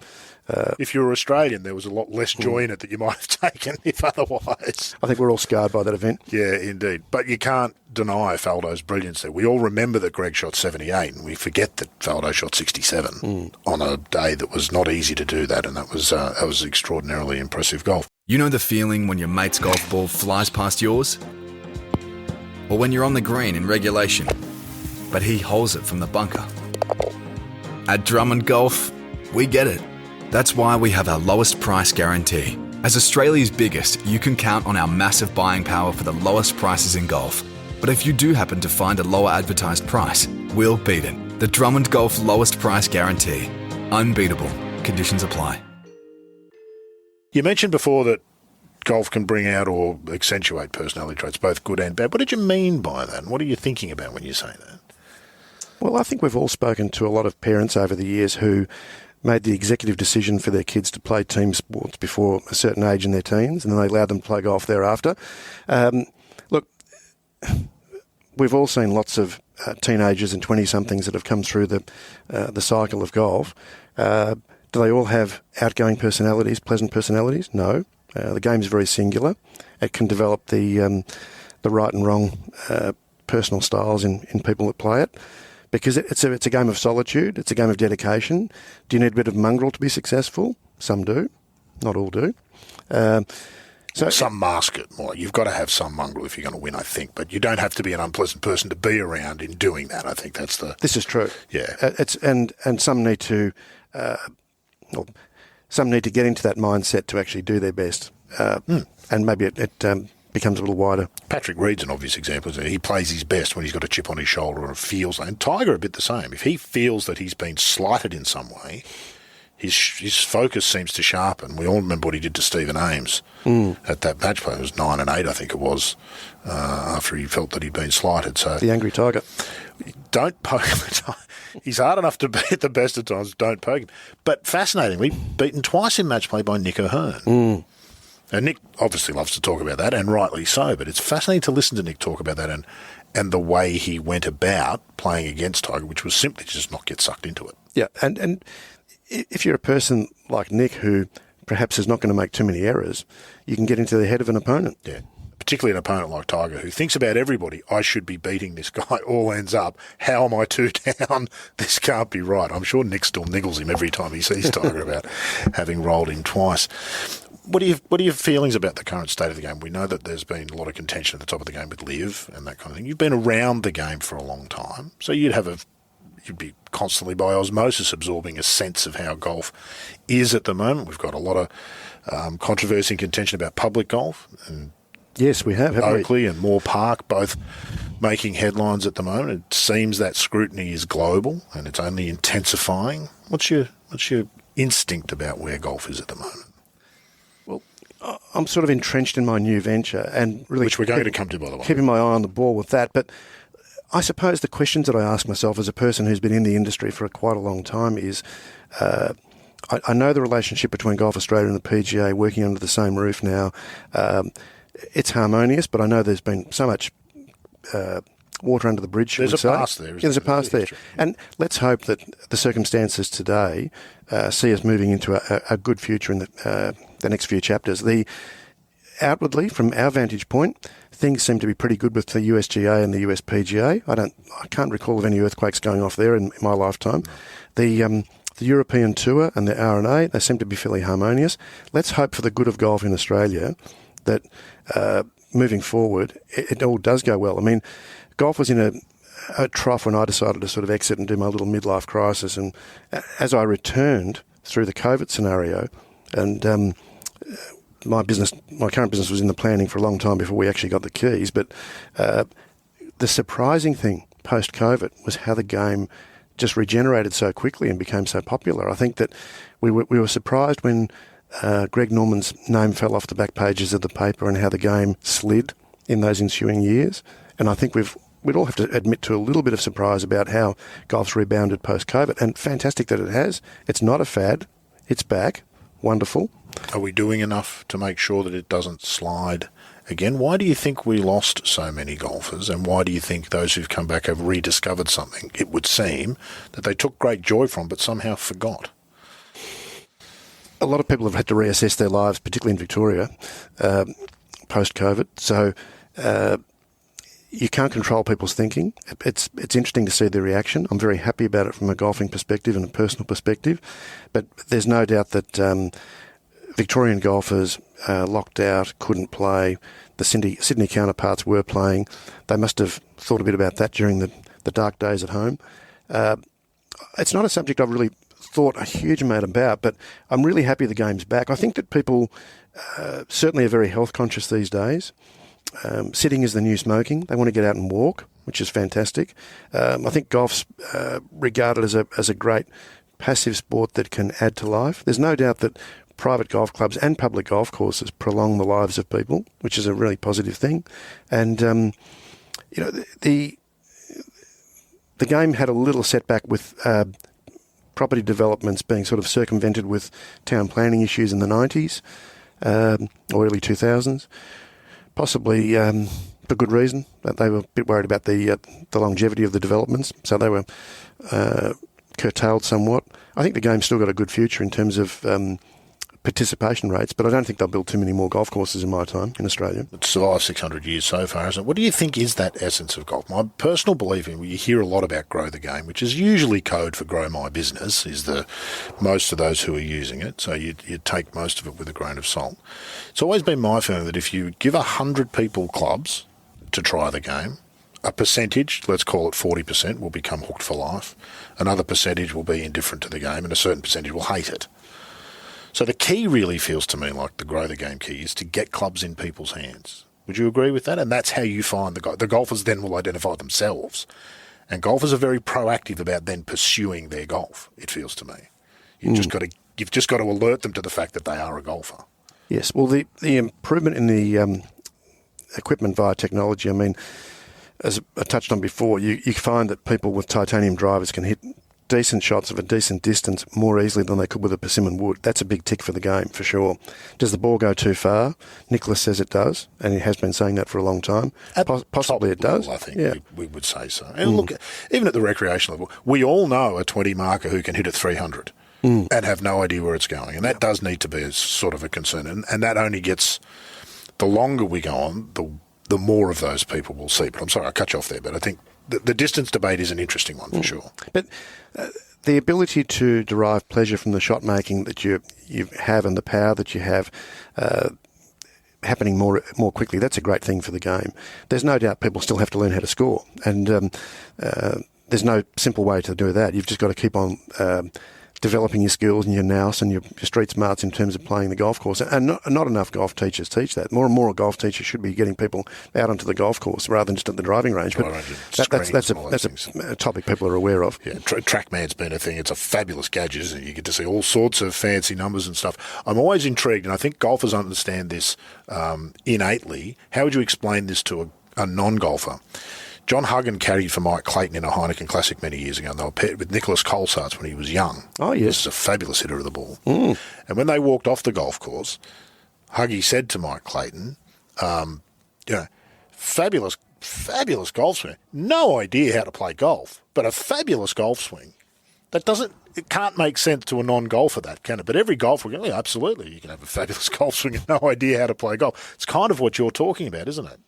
if you were Australian, there was a lot less joy in it that you might have taken if otherwise. I think we're all scarred by that event. Yeah, indeed. But you can't deny Faldo's brilliance there. We all remember that Greg shot 78, and we forget that Faldo shot 67 on a day that was not easy to do that, and that was extraordinarily impressive golf. You know the feeling when your mate's golf ball flies past yours? Or when you're on the green in regulation, but he holds it from the bunker? At Drummond Golf, we get it. That's why we have our lowest price guarantee. As Australia's biggest, you can count on our massive buying power for the lowest prices in golf. But if you do happen to find a lower advertised price, we'll beat it. The Drummond Golf lowest price guarantee. Unbeatable. Conditions apply. You mentioned before that golf can bring out or accentuate personality traits, both good and bad. What did you mean by that? And what are you thinking about when you say that? Well, I think we've all spoken to a lot of parents over the years who made the executive decision for their kids to play team sports before a certain age in their teens, and then they allowed them to play golf thereafter. Look, we've all seen lots of teenagers and 20-somethings that have come through the cycle of golf. Do they all have outgoing personalities, pleasant personalities? No. The game's very singular. It can develop the right and wrong personal styles in people that play it, because it's a game of solitude. It's a game of dedication. Do you need a bit of mongrel to be successful? Some do. Not all do. So some mask it more. You've got to have some mongrel if you're going to win, I think. But you don't have to be an unpleasant person to be around in doing that. I think that's the... This is true. Yeah. And some need to... some need to get into that mindset to actually do their best. And maybe it becomes a little wider. Patrick Reed's an obvious example. He plays his best when he's got a chip on his shoulder and feels... And Tiger a bit the same. If he feels that he's been slighted in some way... His focus seems to sharpen. We all remember what he did to Stephen Ames at that match play. It was 9 and 8, I think it was, after he felt that he'd been slighted. So the angry tiger. Don't poke him. He's hard enough to be at the best of times. Don't poke him. But fascinatingly, beaten twice in match play by Nick O'Hearn. And Nick obviously loves to talk about that, and rightly so. But it's fascinating to listen to Nick talk about that and the way he went about playing against Tiger, which was simply to just not get sucked into it. Yeah, and if you're a person like Nick who perhaps is not going to make too many errors, you can get into the head of an opponent. Yeah, particularly an opponent like Tiger who thinks about everybody. I should be beating this guy. All ends up. How am I 2 down? This can't be right. I'm sure Nick still niggles him every time he sees Tiger about having rolled him twice. What are your feelings about the current state of the game? We know that there's been a lot of contention at the top of the game with Liv and that kind of thing. You've been around the game for a long time, so you'd be constantly by osmosis absorbing a sense of how golf is at the moment. We've got a lot of controversy and contention about public golf. And yes, we have, haven't Oakley and Moore Park both making headlines at the moment. It seems that scrutiny is global and it's only intensifying. What's your instinct about where golf is at the moment? Well, I'm sort of entrenched in my new venture and really... Which we're going to come to, by the way. Keeping my eye on the ball with that, but... I suppose the questions that I ask myself as a person who's been in the industry for quite a long time is, I know the relationship between Golf Australia and the PGA working under the same roof now. It's harmonious, but I know there's been so much water under the bridge. There's a past there. There's a past there. And let's hope that the circumstances today see us moving into a good future in the next few chapters. Outwardly, from our vantage point, things seem to be pretty good with the USGA and the USPGA. I can't recall of any earthquakes going off there in my lifetime. The European Tour and the R&A, they seem to be fairly harmonious. Let's hope for the good of golf in Australia that moving forward, it all does go well. I mean, golf was in a trough when I decided to sort of exit and do my little midlife crisis. And as I returned through the COVID scenario and... my current business was in the planning for a long time before we actually got the keys. But the surprising thing post-COVID was how the game just regenerated so quickly and became so popular. I think that we were surprised when Greg Norman's name fell off the back pages of the paper and how the game slid in those ensuing years. And I think we'd all have to admit to a little bit of surprise about how golf's rebounded post-COVID. And fantastic that it has. It's not a fad. It's back. Wonderful. Are we doing enough to make sure that it doesn't slide again? Why do you think we lost so many golfers, and why do you think those who've come back have rediscovered something, it would seem, that they took great joy from but somehow forgot? A lot of people have had to reassess their lives, particularly in Victoria, post-COVID. So you can't control people's thinking. It's interesting to see their reaction. I'm very happy about it from a golfing perspective and a personal perspective. But there's no doubt that Victorian golfers locked out, couldn't play. The Sydney counterparts were playing. They must have thought a bit about that during the dark days at home. It's not a subject I've really thought a huge amount about, but I'm really happy the game's back. I think that people certainly are very health conscious these days. Sitting is the new smoking. They want to get out and walk, which is fantastic. I think golf's regarded as a great passive sport that can add to life. There's no doubt that private golf clubs and public golf courses prolong the lives of people, which is a really positive thing. And the game had a little setback with property developments being sort of circumvented with town planning issues in the 90s or early 2000s. Possibly for good reason. They were a bit worried about the longevity of the developments, so they were curtailed somewhat. I think the game's still got a good future in terms of participation rates, but I don't think they'll build too many more golf courses in my time in Australia. It's survived 600 years so far, hasn't it? What do you think is that essence of golf? My personal belief in, you hear a lot about grow the game, which is usually code for grow my business, is the most of those who are using it. So you take most of it with a grain of salt. It's always been my feeling that if you give 100 people clubs to try the game, a percentage, let's call it 40%, will become hooked for life. Another percentage will be indifferent to the game, and a certain percentage will hate it. So the key really feels to me like the grow the game key is to get clubs in people's hands. Would you agree with that? And that's how you find the golfers then will identify themselves. And golfers are very proactive about then pursuing their golf, it feels to me. You've just got to alert them to the fact that they are a golfer. Yes, well, the improvement in the equipment via technology, I mean, as I touched on before, you find that people with titanium drivers can hit decent shots of a decent distance more easily than they could with a persimmon wood. That's a big tick for the game, for sure. Does the ball go too far? Nicholas says it does, and he has been saying that for a long time. Possibly it does. I think we would say so. And look, even at the recreational level, we all know a 20 marker who can hit at 300 and have no idea where it's going. And that does need to be a sort of a concern. And that only gets, the longer we go on, the more of those people we'll see. But I'm sorry, I cut you off there, but I think the distance debate is an interesting one for sure. But the ability to derive pleasure from the shot making that you have and the power that you have happening more quickly, that's a great thing for the game. There's no doubt people still have to learn how to score, and there's no simple way to do that. You've just got to keep on developing your skills and your nous and your street smarts in terms of playing the golf course. And not enough golf teachers teach that. More and more golf teachers should be getting people out onto the golf course rather than just at the driving range. But that's a topic people are aware of. Yeah, TrackMan's been a thing. It's a fabulous gadget, isn't it? You get to see all sorts of fancy numbers and stuff. I'm always intrigued, and I think golfers understand this innately. How would you explain this to a non-golfer? John Huggan caddied for Mike Clayton in a Heineken Classic many years ago, and they were paired with Nicholas Colsaerts when he was young. Oh, yes. This is a fabulous hitter of the ball. And when they walked off the golf course, Huggy said to Mike Clayton, fabulous golf swing. No idea how to play golf, but a fabulous golf swing. It can't make sense to a non-golfer, that, can it? But every golfer will go, yeah, absolutely, you can have a fabulous golf swing and no idea how to play golf. It's kind of what you're talking about, isn't it?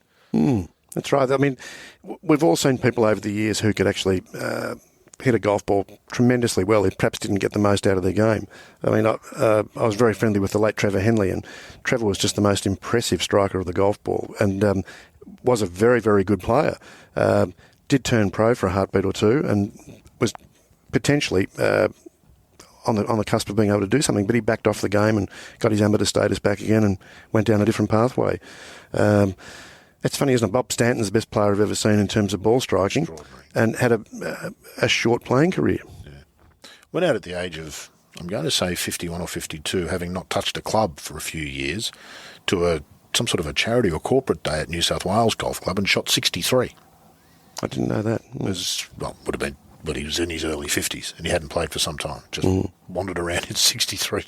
That's right. I mean, we've all seen people over the years who could actually hit a golf ball tremendously well, who perhaps didn't get the most out of their game. I mean, I was very friendly with the late Trevor Henley, and Trevor was just the most impressive striker of the golf ball and was a very, very good player. Did turn pro for a heartbeat or two and was potentially on the cusp of being able to do something, but he backed off the game and got his amateur status back again and went down a different pathway. It's funny, isn't it? Bob Stanton's the best player I've ever seen in terms of ball striking and had a short playing career. Yeah. Went out at the age of, I'm going to say 51 or 52, having not touched a club for a few years, to some sort of a charity or corporate day at New South Wales Golf Club and shot 63. I didn't know that. It was, would have been, but he was in his early 50s and he hadn't played for some time. Just wandered around in 63.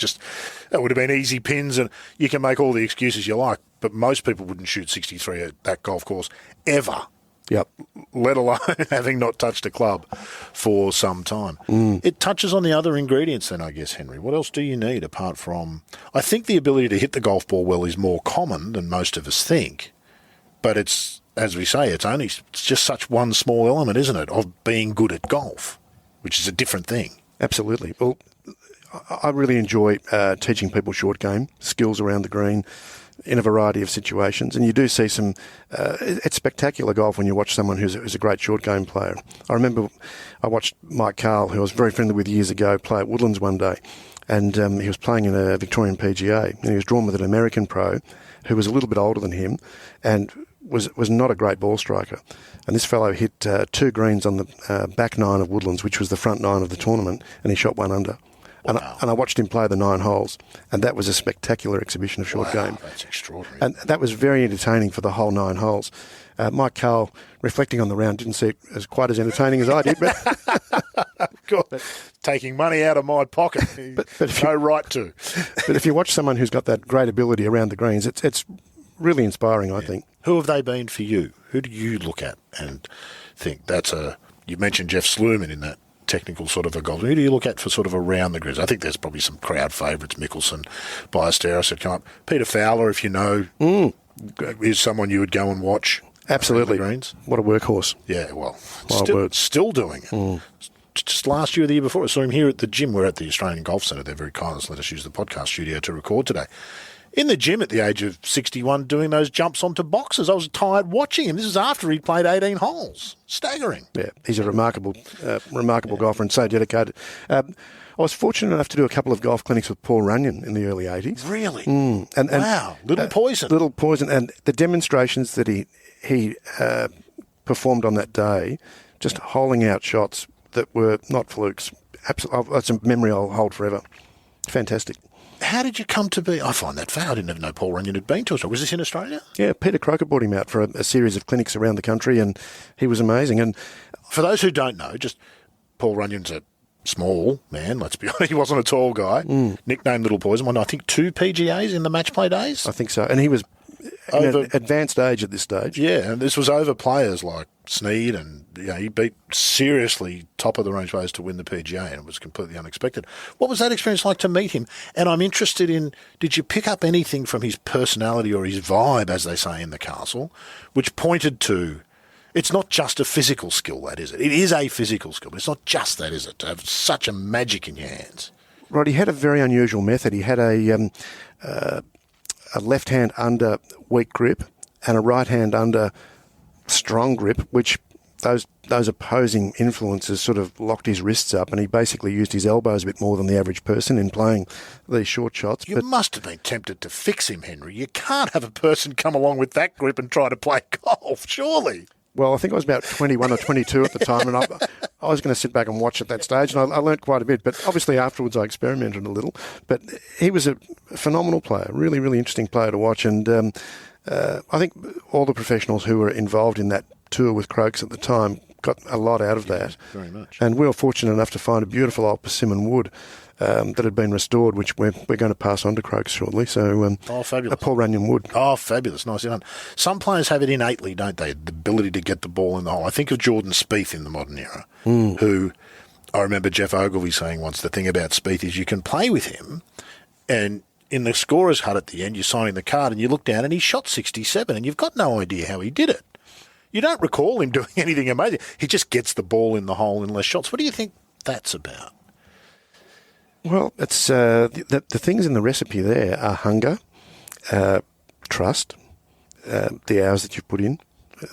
That would have been easy pins, and you can make all the excuses you like, but most people wouldn't shoot 63 at that golf course ever. Yep. Let alone having not touched a club for some time. It touches on the other ingredients then, I guess, Henry. What else do you need apart from... I think the ability to hit the golf ball well is more common than most of us think, but it's, as we say, it's just such one small element, isn't it, of being good at golf, which is a different thing. Absolutely. Well, I really enjoy teaching people short game, skills around the green, in a variety of situations, and you do see some. It's spectacular golf when you watch someone who's a great short game player. I remember I watched Mike Carl, who I was very friendly with years ago, play at Woodlands one day, and he was playing in a Victorian PGA, and he was drawn with an American pro who was a little bit older than him, and was not a great ball striker. And this fellow hit 2 greens on the back 9 of Woodlands, which was the front 9 of the tournament, and he shot 1 under. Wow. And I watched him play the 9 holes, and that was a spectacular exhibition of short game. That's extraordinary. And that was very entertaining for the whole 9 holes. Mike Carl, reflecting on the round, didn't see it as quite as entertaining as I did. But taking money out of my pocket, but no right to. But if you watch someone who's got that great ability around the greens, it's really inspiring, I think. Who have they been for you? Who do you look at and think you mentioned Jeff Sluman in that technical sort of a golf. Who do you look at for sort of around the greens? I think there's probably some crowd favourites. Mickelson, Ballesteros had come up. Peter Fowler, if you know, is someone you would go and watch. Absolutely. The greens. What a workhorse. Yeah, well, Wild still doing it. Just last year or the year before, I saw him here at the gym. We're at the Australian Golf Centre. They're very kind to let us use the podcast studio to record today. In the gym at the age of 61 doing those jumps onto boxes. I was tired watching him. This is after he'd played 18 holes. Staggering. Yeah, he's a remarkable golfer and so dedicated. I was fortunate enough to do a couple of golf clinics with Paul Runyon in the early 80s. Really? Wow. Little poison. Little poison. And the demonstrations that he performed on that day, just holing out shots that were not flukes. Absolutely, that's a memory I'll hold forever. Fantastic. How did you come to be? I find that fair. I didn't even know Paul Runyon had been to Australia. Was this in Australia? Yeah, Peter Croker brought him out for a series of clinics around the country, and he was amazing. And for those who don't know, just Paul Runyon's a small man, let's be honest. He wasn't a tall guy. Nicknamed Little Poison. Won, I think, 2 PGAs in the match play days. I think so. And he was in an advanced age at this stage. Yeah, and this was over players like Snead, and he beat seriously top of the range players to win the PGA, and it was completely unexpected. What was that experience like to meet him? And I'm interested in, did you pick up anything from his personality or his vibe, as they say in the castle, which pointed to, it's not just a physical skill, that is it? It is a physical skill, but it's not just that, is it? To have such a magic in your hands. Right, he had a very unusual method. He had a left hand under weak grip and a right hand under strong grip, which those opposing influences sort of locked his wrists up, and he basically used his elbows a bit more than the average person in playing these short shots. You must have been tempted to fix him, Henry. You can't have a person come along with that grip and try to play golf, surely. Well, I think I was about 21 or 22 at the time, and I was going to sit back and watch at that stage, and I learnt quite a bit. But obviously afterwards I experimented a little. But he was a phenomenal player, really, really interesting player to watch. And I think all the professionals who were involved in that tour with Croaks at the time got a lot out of that. Very much. And we were fortunate enough to find a beautiful old persimmon wood that had been restored, which we're going to pass on to Croaks shortly. So, fabulous. A Paul Runyon wood. Oh, fabulous. Nicely done. Some players have it innately, don't they? The ability to get the ball in the hole. I think of Jordan Spieth in the modern era, who I remember Jeff Ogilvy saying once, the thing about Spieth is you can play with him, and in the scorer's hut at the end, you're signing the card and you look down and he shot 67 and you've got no idea how he did it. You don't recall him doing anything amazing. He just gets the ball in the hole in less shots. What do you think that's about? Well, it's the things in the recipe there are hunger, trust, the hours that you've put in.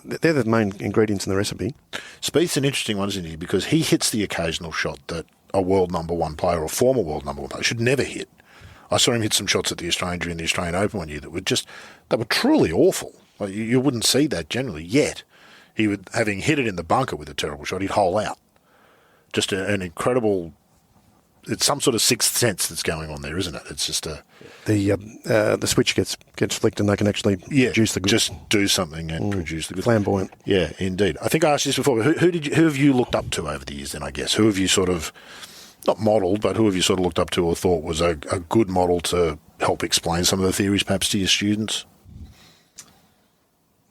They're the main ingredients in the recipe. Spieth's an interesting one, isn't he? Because he hits the occasional shot that a world number one player or former world number one player should never hit. I saw him hit some shots at the Australian during the Australian Open one year that were truly awful. Like you wouldn't see that generally. Yet he would, having hit it in the bunker with a terrible shot, he'd hole out. Just an incredible. It's some sort of sixth sense that's going on there, isn't it? It's just the switch gets flicked and they can actually produce the good. Just do something and produce the good. Flamboyant. Yeah, indeed. I think I asked you this before. But who have you looked up to over the years? Then I guess who have you sort of not modelled, but who have you sort of looked up to or thought was a good model to help explain some of the theories, perhaps to your students?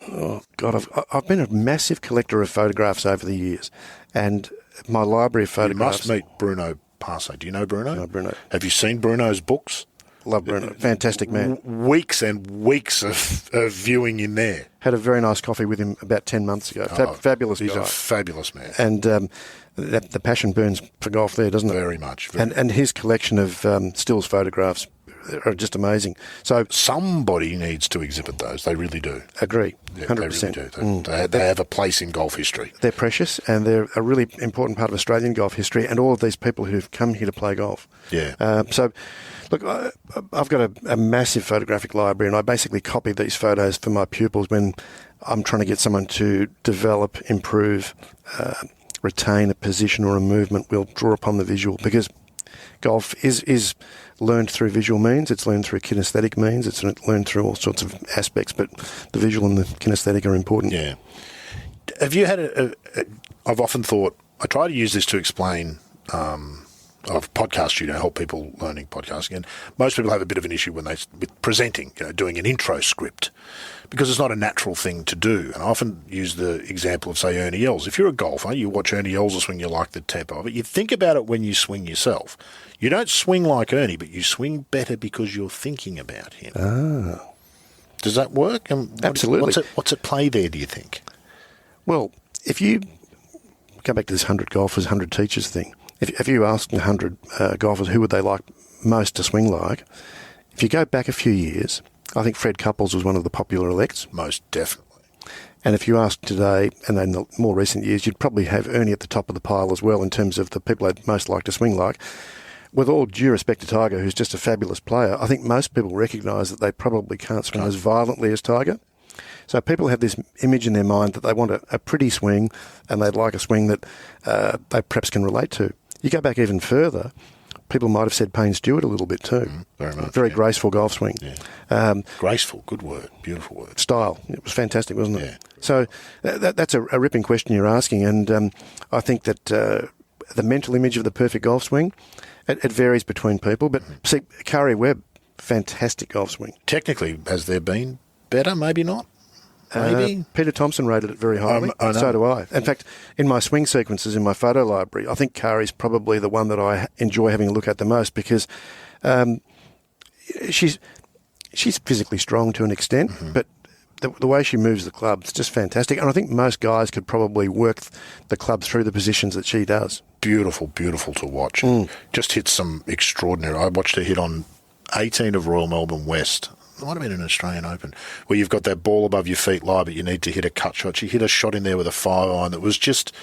Oh God, I've been a massive collector of photographs over the years, and my library of photographs. You must meet Bruno Passe. Do you know Bruno? No, Bruno. Have you seen Bruno's books? Love Bruno. Fantastic man. Weeks and weeks of viewing in there. Had a very nice coffee with him about 10 months ago. Fabulous guy. He's a fabulous man. And the passion burns for golf there, doesn't it? Very much. And his collection of stills photographs are just amazing. So somebody needs to exhibit those. They really do. Agree. Yeah, 100%. They really do. They have a place in golf history. They're precious, and they're a really important part of Australian golf history and all of these people who've come here to play golf. Yeah. So, look, I've got a massive photographic library, and I basically copy these photos for my pupils when I'm trying to get someone to develop, improve, retain a position or a movement. We'll draw upon the visual because golf is learned through visual means, it's learned through kinesthetic means, it's learned through all sorts of aspects, but the visual and the kinesthetic are important. Yeah. Have you had I've often thought, I try to use this to explain of podcast studio, help people learning podcasting, and most people have a bit of an issue with presenting, doing an intro script, because it's not a natural thing to do. And I often use the example of, say, Ernie Els. If you're a golfer, you watch Ernie Els swing, you like the tempo of it. You think about it when you swing yourself. You don't swing like Ernie, but you swing better because you're thinking about him. Ah. Does that work? Absolutely. What's at play there, do you think? Well, if you go back to this 100 golfers, 100 teachers thing, if you asked 100 golfers who would they like most to swing like, if you go back a few years, I think Fred Couples was one of the popular elects. Most definitely. And if you ask today, and in the more recent years, you'd probably have Ernie at the top of the pile as well in terms of the people they'd most like to swing like. With all due respect to Tiger, who's just a fabulous player, I think most people recognise that they probably can't swing as violently as Tiger. So people have this image in their mind that they want a pretty swing, and they'd like a swing that they perhaps can relate to. You go back even further, people might have said Payne Stewart a little bit too. Very much. Very graceful golf swing. Yeah. Graceful, good word, beautiful word. Style. It was fantastic, wasn't it? Yeah. So that's a ripping question you're asking, and I think that the mental image of the perfect golf swing, it varies between people. But see, Curry Webb, fantastic golf swing. Technically, has there been better? Maybe not. Maybe. Peter Thompson rated it very highly. I know. So do I. In fact, in my swing sequences in my photo library, I think Curry's probably the one that I enjoy having a look at the most, because she's physically strong to an extent, but the way she moves the club is just fantastic. And I think most guys could probably work the club through the positions that she does. Beautiful, beautiful to watch. Just hit some extraordinary. I watched her hit on 18 of Royal Melbourne West. It might have been an Australian Open, where you've got that ball above your feet lie, but you need to hit a cut shot. She hit a shot in there with a 5-iron that was just...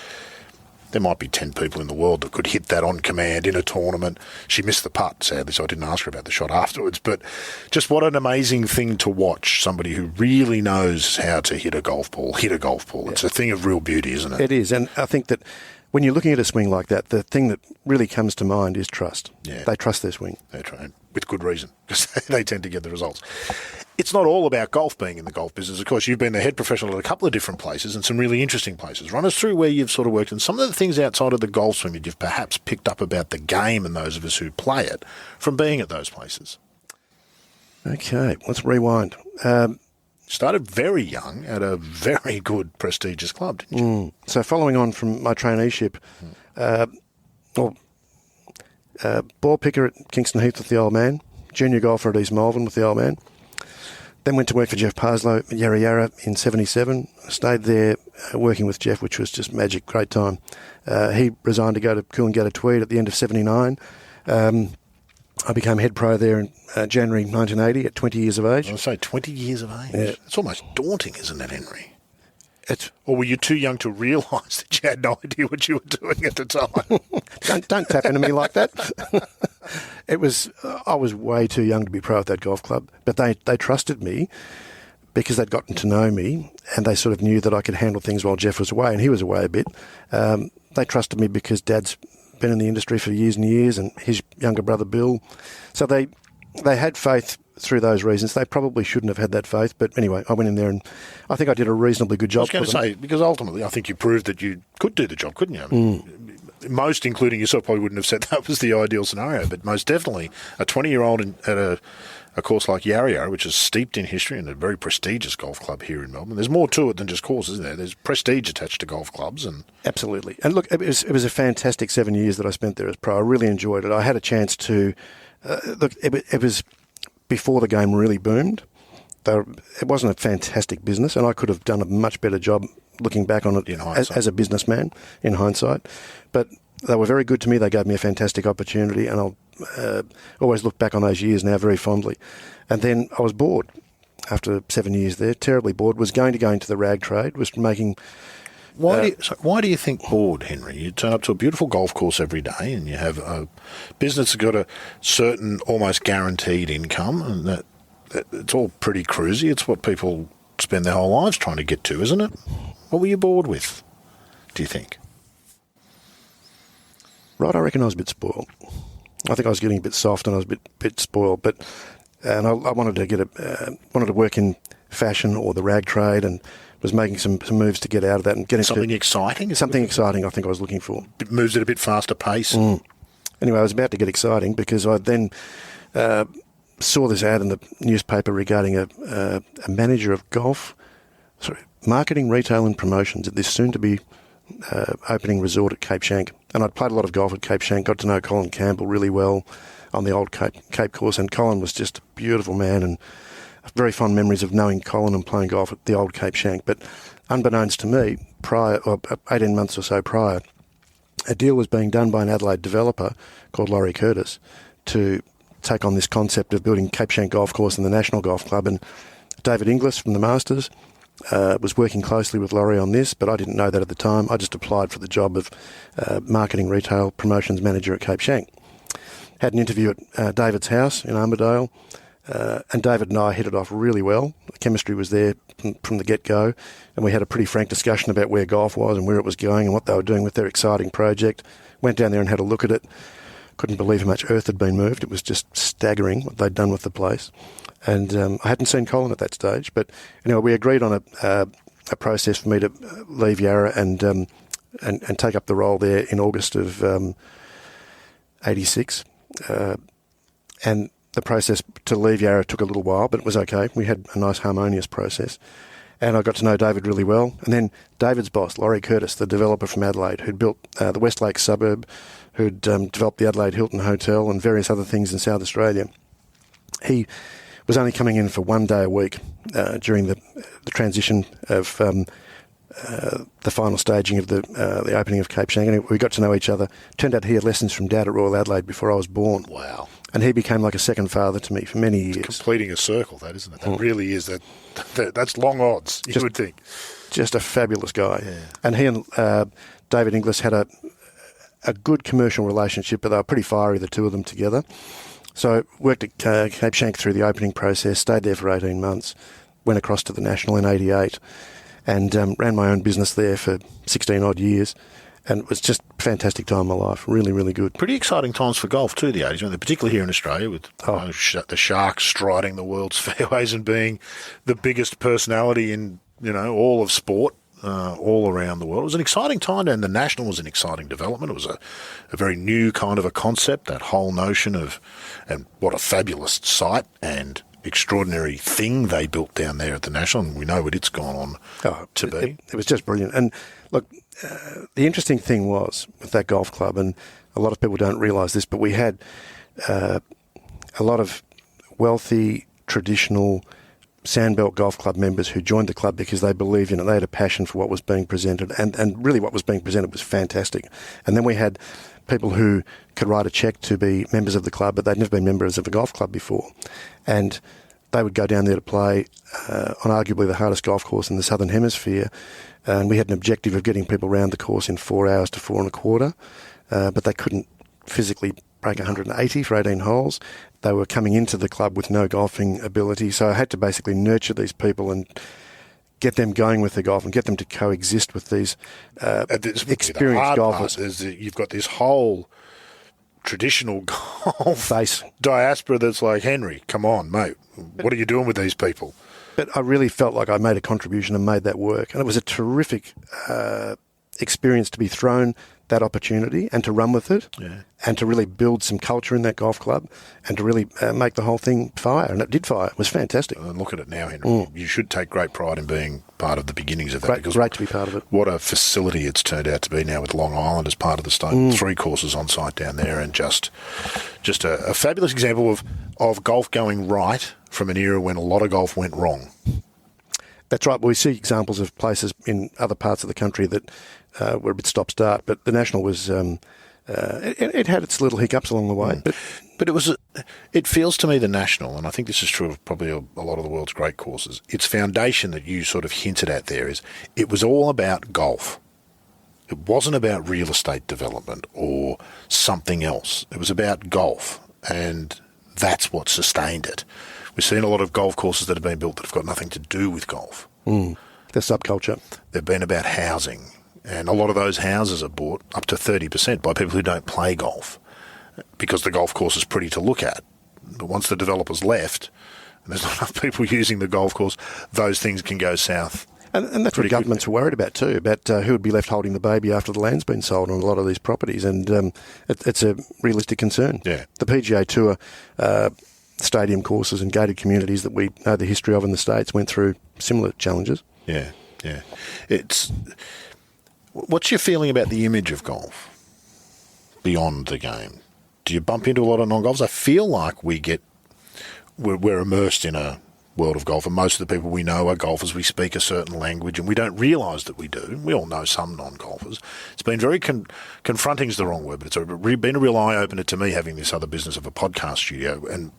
There might be 10 people in the world that could hit that on command in a tournament. She missed the putt, sadly, so I didn't ask her about the shot afterwards. But just what an amazing thing to watch, somebody who really knows how to hit a golf ball. Yeah. It's a thing of real beauty, isn't it? It is, and I think that when you're looking at a swing like that, the thing that really comes to mind is trust. Yeah. They trust their swing. They try, with good reason, because they tend to get the results. It's not all about golf being in the golf business. Of course, you've been the head professional at a couple of different places and some really interesting places. Run us through where you've sort of worked and some of the things outside of the golf swing that you've perhaps picked up about the game and those of us who play it from being at those places. Okay, let's rewind. Started very young at a very good, prestigious club, didn't you? So following on from my traineeship, ball picker at Kingston Heath with the old man, junior golfer at East Malvern with the old man. Then went to work for Jeff Parslow at Yarra Yarra in 77. Stayed there working with Jeff, which was just magic, great time. He resigned to go to Coolangatta Tweed at the end of 79. I became head pro there in January 1980 at 20 years of age. I was say 20 years of age. Yeah. It's almost daunting, isn't it, Henry? Or were you too young to realise that you had no idea what you were doing at the time? Don't tap into me like that. I was way too young to be pro at that golf club, but they trusted me because they'd gotten to know me and they sort of knew that I could handle things while Jeff was away, and he was away a bit. They trusted me because Dad's been in the industry for years and years, and his younger brother Bill. So they had faith through those reasons. They probably shouldn't have had that faith, but anyway, I went in there and I think I did a reasonably good job. I was going to say, because ultimately I think you proved that you could do the job, couldn't you? I mean, most, including yourself, probably wouldn't have said that was the ideal scenario, but most definitely a 20-year-old at a course like Yarra Yarra, which is steeped in history and a very prestigious golf club here in Melbourne. There's more to it than just courses, isn't there? There's prestige attached to golf clubs. Absolutely. And look, it was a fantastic 7 years that I spent there as pro. I really enjoyed it. I had a chance to... it was before the game really boomed. It wasn't a fantastic business, and I could have done a much better job looking back on it as a businessman in hindsight. But they were very good to me. They gave me a fantastic opportunity, and I'll always look back on those years now very fondly. And then I was bored after 7 years there, terribly bored, was going to go into the rag trade, was making... Why do you think bored, Henry? You turn up to a beautiful golf course every day and you have a business that's got a certain almost guaranteed income, and that it's all pretty cruisy. It's what people spend their whole lives trying to get to, isn't it? What were you bored with, do you think? Right, I reckon I was a bit spoiled. I think I was getting a bit soft and I was a bit spoiled, and I wanted to wanted to work in fashion or the rag trade, and was making some moves to get out of that and get into something exciting. Something exciting, I think I was looking for. It moves at a bit faster pace. Anyway, it was about to get exciting because I then saw this ad in the newspaper regarding a manager of marketing, retail and promotions at this soon-to-be opening resort at Cape Schanck. And I'd played a lot of golf at Cape Schanck, got to know Colin Campbell really well on the old Cape course, and Colin was just a beautiful man, and very fond memories of knowing Colin and playing golf at the old Cape Schanck. But unbeknownst to me, 18 months or so prior, a deal was being done by an Adelaide developer called Laurie Curtis to take on this concept of building Cape Schanck Golf Course and the National Golf Club. And David Inglis from the Masters was working closely with Laurie on this, but I didn't know that at the time. I just applied for the job of marketing, retail, promotions manager at Cape Schanck. Had an interview at David's house in Armadale, and David and I hit it off really well. The chemistry was there from the get-go, and we had a pretty frank discussion about where golf was and where it was going and what they were doing with their exciting project. Went down there and had a look at it. Couldn't believe how much earth had been moved. It was just staggering what they'd done with the place. And I hadn't seen Colin at that stage, but anyway, we agreed on a process for me to leave Yarra and take up the role there in August of 86. And the process to leave Yarra took a little while, but it was okay. We had a nice harmonious process. And I got to know David really well. And then David's boss, Laurie Curtis, the developer from Adelaide, who'd built the Westlake suburb, who'd developed the Adelaide Hilton Hotel and various other things in South Australia. He was only coming in for 1 day a week during the transition of the final staging of the opening of Cape Schanck. And we got to know each other. Turned out he had lessons from Dad at Royal Adelaide before I was born. Wow. And he became like a second father to me for many years. Completing a circle, that, isn't it? That really is. That's long odds, you would think. Just a fabulous guy. Yeah. And he and David Inglis had a good commercial relationship, but they were pretty fiery, the two of them together. So worked at Cape Schanck through the opening process, stayed there for 18 months, went across to the National in 88, and ran my own business there for 16 odd years. And it was just a fantastic time in my life. Really, really good. Pretty exciting times for golf too, the 80s, particularly here in Australia with the Sharks striding the world's fairways and being the biggest personality in all of sport all around the world. It was an exciting time, and the National was an exciting development. It was a very new kind of a concept, that whole notion of, and what a fabulous site and extraordinary thing they built down there at the National, and we know what it's gone on to be. It was just brilliant. And look, the interesting thing was with that golf club, and a lot of people don't realise this, but we had a lot of wealthy, traditional Sandbelt Golf Club members who joined the club because they believed in it. They had a passion for what was being presented, and really what was being presented was fantastic. And then we had people who could write a cheque to be members of the club, but they'd never been members of a golf club before. And they would go down there to play on arguably the hardest golf course in the Southern Hemisphere. And we had an objective of getting people around the course in 4 hours to 4 1/4, but they couldn't physically break 180 for 18 holes. They were coming into the club with no golfing ability, so I had to basically nurture these people and get them going with the golf and get them to coexist with these experienced golfers. Is that you've got this whole traditional golf base diaspora that's like, Henry, come on, mate, what are you doing with these people? But I really felt like I made a contribution and made that work. And it was a terrific experience to be thrown that opportunity and to run with it and to really build some culture in that golf club and to really make the whole thing fire. And it did fire. It was fantastic. And look at it now, Henry. You should take great pride in being part of the beginnings of that. Great to be part of it. What a facility it's turned out to be now with Long Island as part of the Stone. 3 courses on site down there, and just a fabulous example of golf going right from an era when a lot of golf went wrong. That's right. We see examples of places in other parts of the country that were a bit stop-start, but the National was it had its little hiccups along the way. But it feels to me the National, and I think this is true of probably a lot of the world's great courses, its foundation that you sort of hinted at there is it was all about golf. It wasn't about real estate development or something else. It was about golf, and that's what sustained it. We've seen a lot of golf courses that have been built that have got nothing to do with golf. The subculture. They've been about housing, and a lot of those houses are bought up to 30% by people who don't play golf because the golf course is pretty to look at. But once the developer's left and there's not enough people using the golf course, those things can go south And that's what governments are worried about too, about who would be left holding the baby after the land's been sold on a lot of these properties. And it's a realistic concern. Yeah. The PGA Tour stadium courses and gated communities that we know the history of in the States went through similar challenges. Yeah, yeah. What's your feeling about the image of golf beyond the game? Do you bump into a lot of non-golfers? I feel like we're immersed in a world of golf, and most of the people we know are golfers. We speak a certain language, and we don't realise that we do. We all know some non-golfers. It's been very confronting is the wrong word, but it's been a real eye-opener to me having this other business of a podcast studio and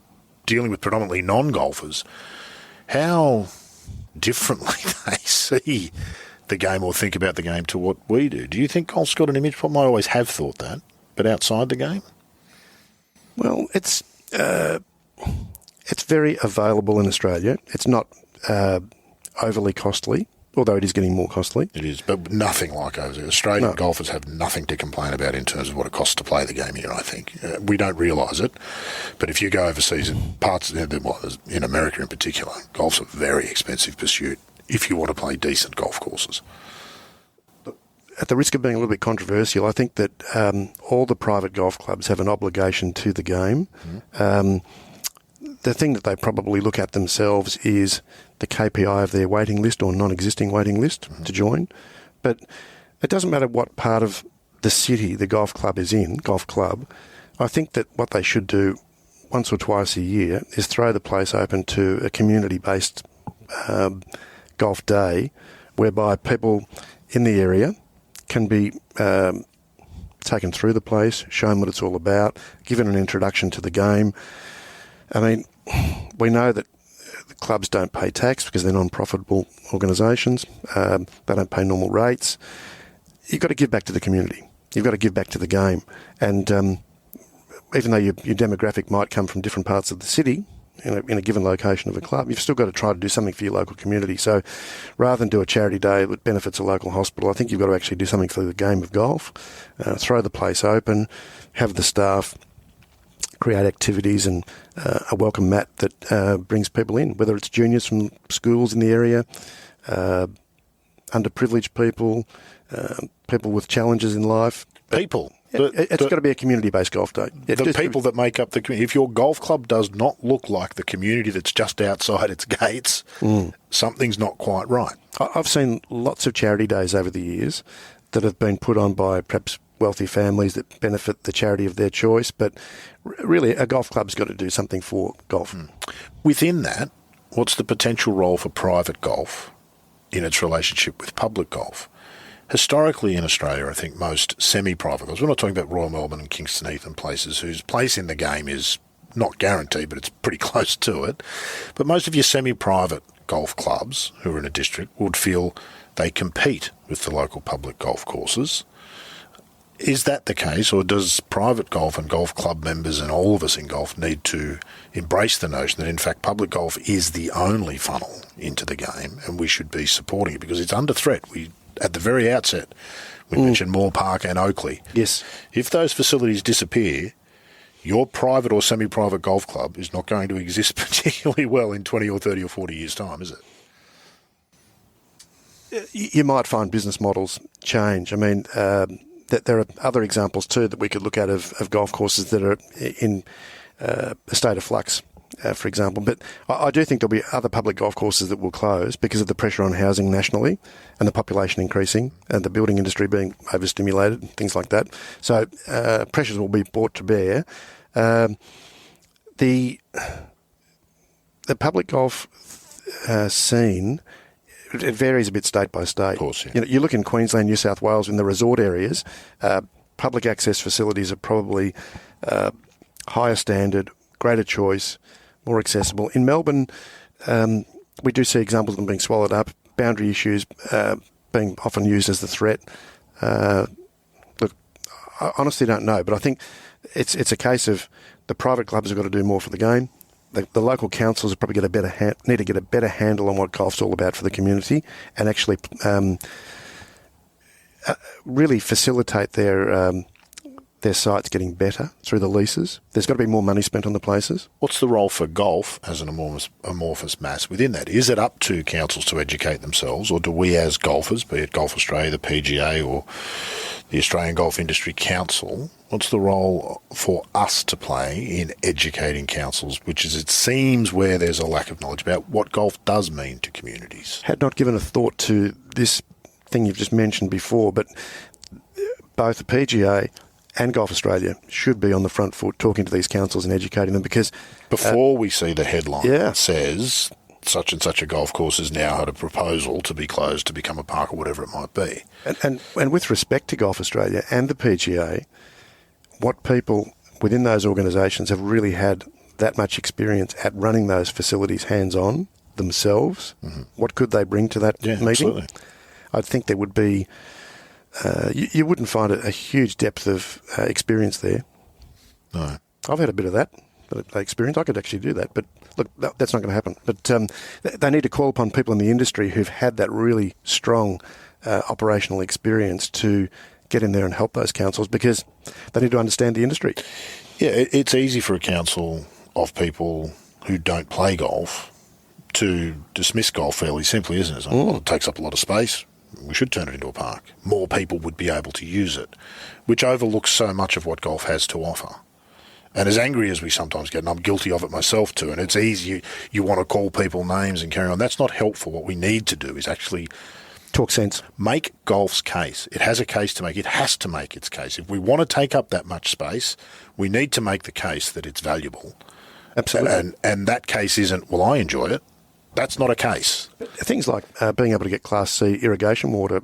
dealing with predominantly non-golfers, how differently they see the game or think about the game to what we do. Do you think golf's got an image problem? I always have thought that, but outside the game? Well, it's very available in Australia. It's not overly costly, although it is getting more costly. It is, but nothing like overseas. Australian golfers have nothing to complain about in terms of what it costs to play the game here, I think. We don't realise it, but if you go overseas in parts, in America in particular, golf's a very expensive pursuit if you want to play decent golf courses. At the risk of being a little bit controversial, I think that all the private golf clubs have an obligation to the game. The thing that they probably look at themselves is the KPI of their waiting list or non-existing waiting list to join. But it doesn't matter what part of the city the golf club is in, golf club. I think that what they should do once or twice a year is throw the place open to a community-based golf day whereby people in the area can be taken through the place, shown what it's all about, given an introduction to the game. I mean, we know that the clubs don't pay tax because they're non-profitable organisations. They don't pay normal rates. You've got to give back to the community. You've got to give back to the game. And even though your demographic might come from different parts of the city, in a given location of a club, you've still got to try to do something for your local community. So rather than do a charity day that benefits a local hospital, I think you've got to actually do something for the game of golf, throw the place open, have the staff create activities and a welcome mat that brings people in, whether it's juniors from schools in the area, underprivileged people, people with challenges in life. People. It's got to be a community-based golf day. The people that make up the community. If your golf club does not look like the community that's just outside its gates, something's not quite right. I've seen lots of charity days over the years that have been put on by perhaps wealthy families that benefit the charity of their choice, but really a golf club's got to do something for golf. Within that, what's the potential role for private golf in its relationship with public golf? Historically in Australia, I think most semi-private golfs, we're not talking about Royal Melbourne and Kingston Heath and places whose place in the game is not guaranteed, but it's pretty close to it. But most of your semi-private golf clubs who are in a district would feel they compete with the local public golf courses. Is that the case, or does private golf and golf club members and all of us in golf need to embrace the notion that, in fact, public golf is the only funnel into the game and we should be supporting it because it's under threat? At the very outset, we mentioned Moore Park and Oakley. Yes. If those facilities disappear, your private or semi-private golf club is not going to exist particularly well in 20 or 30 or 40 years' time, is it? You might find business models change. I mean, that there are other examples too that we could look at of golf courses that are in a state of flux, for example. But I do think there'll be other public golf courses that will close because of the pressure on housing nationally and the population increasing and the building industry being overstimulated and things like that. So pressures will be brought to bear. The public golf scene, it varies a bit state by state. Of course, yeah. You look in Queensland, New South Wales, in the resort areas, public access facilities are probably higher standard, greater choice, more accessible. In Melbourne, we do see examples of them being swallowed up, boundary issues being often used as the threat. Look, I honestly don't know, but I think it's a case of the private clubs have got to do more for the game. The local councils have probably need to get a better handle on what golf's all about for the community and actually really facilitate their their sites getting better through the leases. There's got to be more money spent on the places. What's the role for golf as an amorphous mass within that? Is it up to councils to educate themselves, or do we as golfers, be it Golf Australia, the PGA or the Australian Golf Industry Council, what's the role for us to play in educating councils, which is, it seems, where there's a lack of knowledge about what golf does mean to communities? Had not given a thought to this thing you've just mentioned before, but both the PGA and Golf Australia should be on the front foot talking to these councils and educating them, because before we see the headline that says such and such a golf course has now had a proposal to be closed to become a park or whatever it might be. And with respect to Golf Australia and the PGA, what people within those organisations have really had that much experience at running those facilities hands-on themselves, what could they bring to that meeting? Absolutely. I think there would be... you wouldn't find a huge depth of experience there. No. I've had a bit of that experience. I could actually do that, but look, that's not going to happen. But they need to call upon people in the industry who've had that really strong operational experience to get in there and help those councils, because they need to understand the industry. Yeah, it's easy for a council of people who don't play golf to dismiss golf fairly simply, isn't it? It's like, well, it takes up a lot of space. We should turn it into a park. More people would be able to use it, which overlooks so much of what golf has to offer. And as angry as we sometimes get, and I'm guilty of it myself too, and it's easy, you want to call people names and carry on. That's not helpful. What we need to do is actually talk sense. Make golf's case. It has a case to make. It has to make its case. If we want to take up that much space, we need to make the case that it's valuable. Absolutely. And that case isn't, well, I enjoy it. That's not a case. Things like being able to get Class C irrigation water,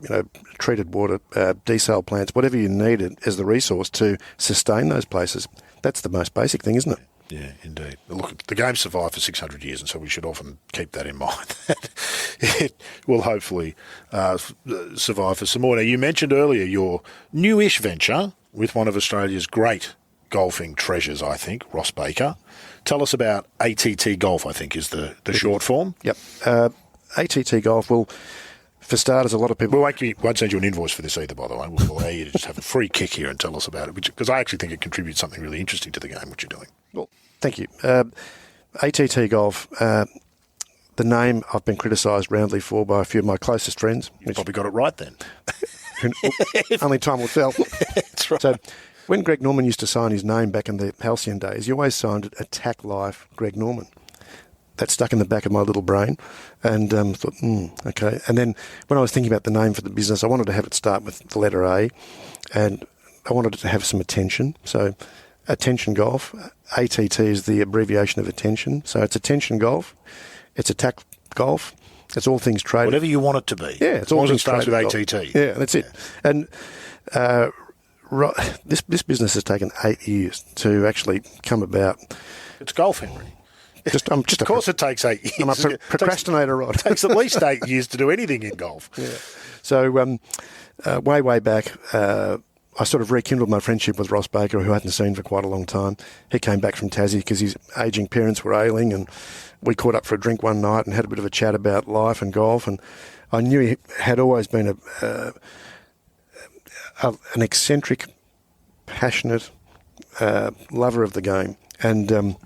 treated water, desal plants, whatever you needed as the resource to sustain those places. That's the most basic thing, isn't it? Yeah, indeed. Look, the game survived for 600 years, and so we should often keep that in mind. It will hopefully survive for some more. Now, you mentioned earlier your newish venture with one of Australia's great golfing treasures, I think, Ross Baker. Tell us about ATT Golf, I think, is the short form. Yep. ATT Golf, well, for starters, a lot of people... We won't send you an invoice for this either, by the way. We'll allow you to just have a free kick here and tell us about it, because I actually think it contributes something really interesting to the game, what you're doing. Well, thank you. ATT Golf, the name I've been criticised roundly for by a few of my closest friends. You probably got it right then. Only time will tell. That's right. So, when Greg Norman used to sign his name back in the halcyon days, he always signed it Attack Life Greg Norman. That stuck in the back of my little brain, and thought, okay. And then when I was thinking about the name for the business, I wanted to have it start with the letter A, and I wanted it to have some attention. So, Attention Golf, ATT is the abbreviation of attention. So it's Attention Golf, it's Attack Golf, it's all things traded. Whatever you want it to be. Yeah, it's all things starts with traded ATT. golf. Yeah, that's it. And this business has taken 8 years to actually come about. It's golf, Henry. Of course it takes 8 years. I'm a procrastinator, Rod. It takes at least 8 years to do anything in golf. Yeah. So way back, I sort of rekindled my friendship with Ross Baker, who I hadn't seen for quite a long time. He came back from Tassie because his ageing parents were ailing, and we caught up for a drink one night and had a bit of a chat about life and golf. And I knew he had always been an eccentric, passionate lover of the game. And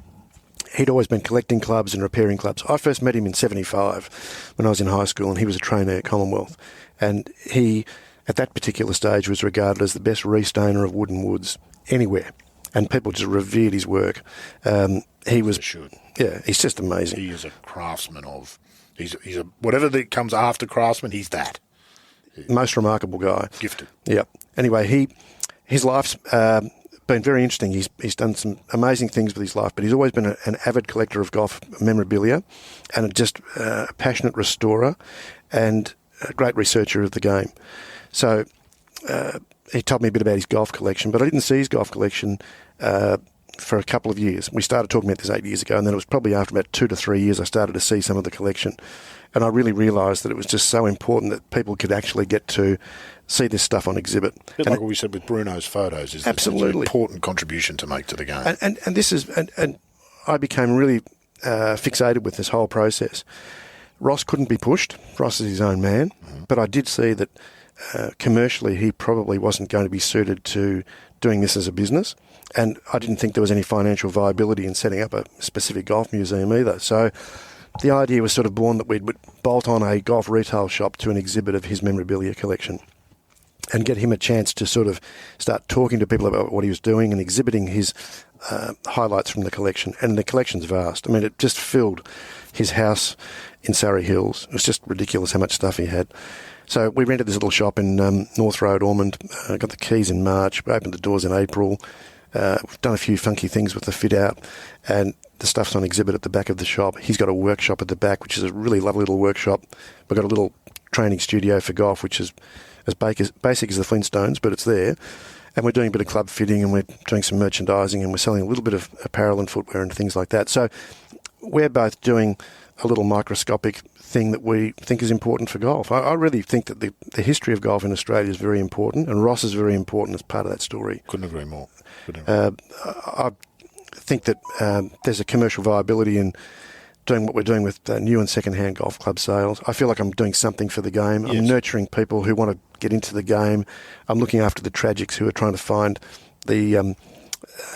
he'd always been collecting clubs and repairing clubs. I first met him in 1975 when I was in high school, and he was a trainer at Commonwealth. And he, at that particular stage, was regarded as the best restainer of wooden woods anywhere. And people just revered his work. He was... Should. Yeah, he's just amazing. He is a craftsman of... He's a whatever that comes after craftsman, he's that. Most remarkable guy. Gifted. Yeah. Anyway, his life's been very interesting. He's done some amazing things with his life, but he's always been an avid collector of golf memorabilia and just a passionate restorer and a great researcher of the game. So he told me a bit about his golf collection, but I didn't see his golf collection for a couple of years. We started talking about this 8 years ago, and then it was probably after about 2 to 3 years I started to see some of the collection. And I really realised that it was just so important that people could actually get to see this stuff on exhibit. A bit like what we said with Bruno's photos. Is absolutely. It's an important contribution to make to the game. And this is... And I became really fixated with this whole process. Ross couldn't be pushed. Ross is his own man. Mm-hmm. But I did see that commercially he probably wasn't going to be suited to doing this as a business. And I didn't think there was any financial viability in setting up a specific golf museum either. So the idea was sort of born that we'd bolt on a golf retail shop to an exhibit of his memorabilia collection and get him a chance to sort of start talking to people about what he was doing and exhibiting his highlights from the collection. And the collection's vast. I mean, it just filled his house in Surrey Hills. It was just ridiculous how much stuff he had. So we rented this little shop in North Road, Ormond, got the keys in March, we opened the doors in April. We've done a few funky things with the fit out, and the stuff's on exhibit at the back of the shop. He's got a workshop at the back, which is a really lovely little workshop. We've got a little training studio for golf, which is as basic as the Flintstones, but it's there. And we're doing a bit of club fitting, and we're doing some merchandising, and we're selling a little bit of apparel and footwear and things like that. So we're both doing a little microscopic thing that we think is important for golf. I really think that the history of golf in Australia is very important, and Ross is very important as part of that story. Couldn't agree more. I think that there's a commercial viability in doing what we're doing with new and second-hand golf club sales. I feel like I'm doing something for the game. Yes. I'm nurturing people who want to get into the game. I'm looking after the tragics who are trying to find the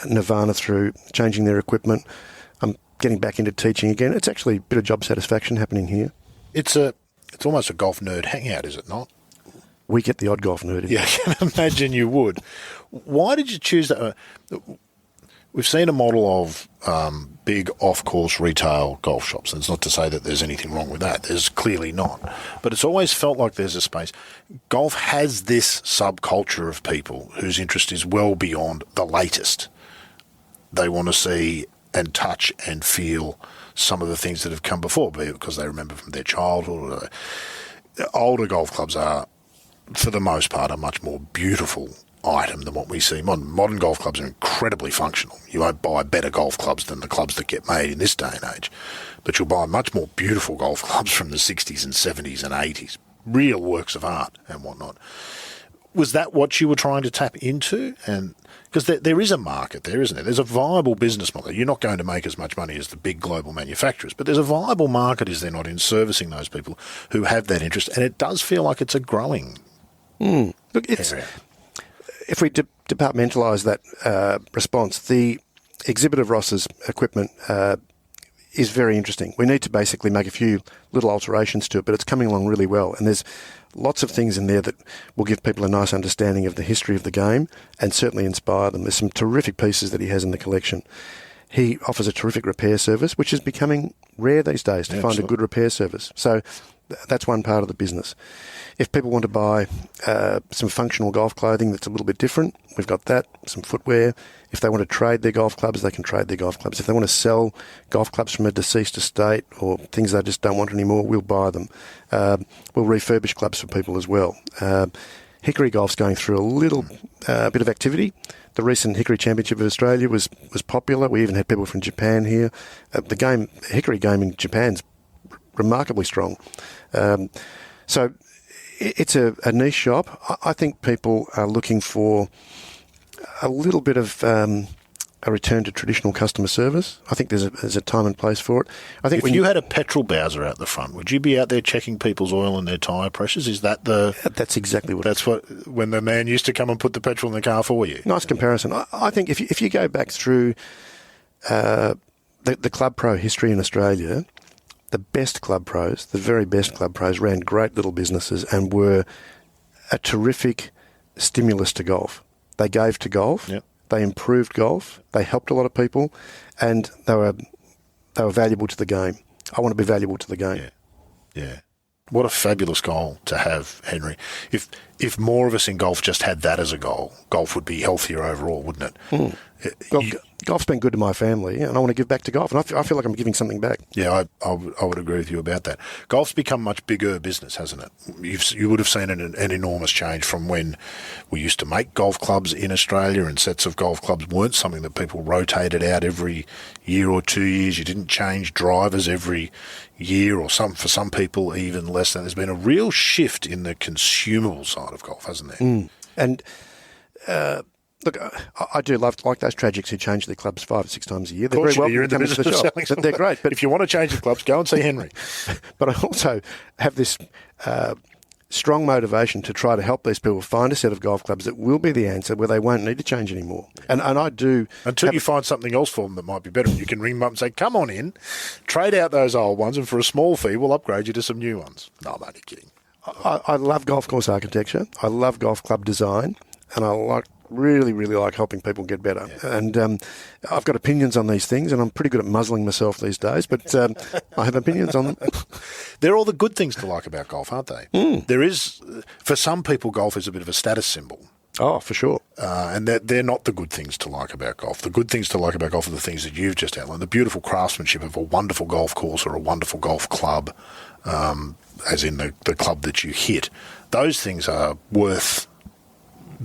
nirvana through changing their equipment. I'm getting back into teaching again. It's actually a bit of job satisfaction happening here. It's almost a golf nerd hangout, is it not? We get the odd golf nerd in. Yeah, I can imagine you would. Why did you choose that? We've seen a model of big off-course retail golf shops, and it's not to say that there's anything wrong with that. There's clearly not. But it's always felt like there's a space. Golf has this subculture of people whose interest is well beyond the latest. They want to see and touch and feel some of the things that have come before, be it because they remember from their childhood. Older golf clubs are, for the most part, a much more beautiful item than what we see. Modern golf clubs are incredibly functional. You won't buy better golf clubs than the clubs that get made in this day and age, but you'll buy much more beautiful golf clubs from the 60s and 70s and 80s, real works of art and whatnot. Was that what you were trying to tap into? And because there is a market there, isn't there? There's a viable business model. You're not going to make as much money as the big global manufacturers, but there's a viable market, is there not, in servicing those people who have that interest? And it does feel like it's a growing Look, area. If we departmentalise that response, the exhibit of Ross's equipment is very interesting. We need to basically make a few little alterations to it, but it's coming along really well. And there's lots of things in there that will give people a nice understanding of the history of the game and certainly inspire them. There's some terrific pieces that he has in the collection. He offers a terrific repair service, which is becoming rare these days to find a good repair service. So that's one part of the business. If people want to buy some functional golf clothing that's a little bit different, we've got that, some footwear. If they want to trade their golf clubs, they can trade their golf clubs. If they want to sell golf clubs from a deceased estate or things they just don't want anymore, we'll buy them. We'll refurbish clubs for people as well. Hickory Golf's going through a little bit of activity. The recent Hickory Championship of Australia was popular. We even had people from Japan here. The Hickory game in Japan's remarkably strong. So it's a niche shop. I think people are looking for a little bit of a return to traditional customer service. I think there's a time and place for it. I think if you had a petrol bowser out the front, would you be out there checking people's oil and their tyre pressures? Is that That's exactly what. That's what when the man used to come and put the petrol in the car for you. Nice comparison. I think if you go back through the club pro history in Australia, the best club pros, the very best club pros, ran great little businesses and were a terrific stimulus to golf. They gave to golf. Yep. They improved golf. They helped a lot of people, and they were valuable to the game. I want to be valuable to the game. Yeah. What a fabulous goal to have, Henry. If more of us in golf just had that as a goal, golf would be healthier overall, wouldn't it? Well, golf's been good to my family, and I want to give back to golf, and I feel like I'm giving something back. Yeah, I would agree with you about that. Golf's become much bigger business, hasn't it? You would have seen an enormous change from when we used to make golf clubs in Australia, and sets of golf clubs weren't something that people rotated out every year or 2 years. You didn't change drivers every year, or for some people even less than. There's been a real shift in the consumable side of golf, hasn't there? And look, I do like those tragics who change their clubs 5 or 6 times a year. They're very welcome you're in to the come business into the of shop. selling. They're great. But if you want to change the clubs, go and see Henry. But I also have this strong motivation to try to help these people find a set of golf clubs that will be the answer where they won't need to change anymore. And I do... Until you find something else for them that might be better. You can ring them up and say, come on in, trade out those old ones, and for a small fee, we'll upgrade you to some new ones. No, I'm only kidding. I love golf course architecture. I love golf club design. And I really like helping people get better. Yeah. And I've got opinions on these things, and I'm pretty good at muzzling myself these days, but I have opinions on them. They're all the good things to like about golf, aren't they? There is, for some people, golf is a bit of a status symbol. Oh, for sure. And they're not the good things to like about golf. The good things to like about golf are the things that you've just outlined. The beautiful craftsmanship of a wonderful golf course or a wonderful golf club, as in the club that you hit. Those things are worth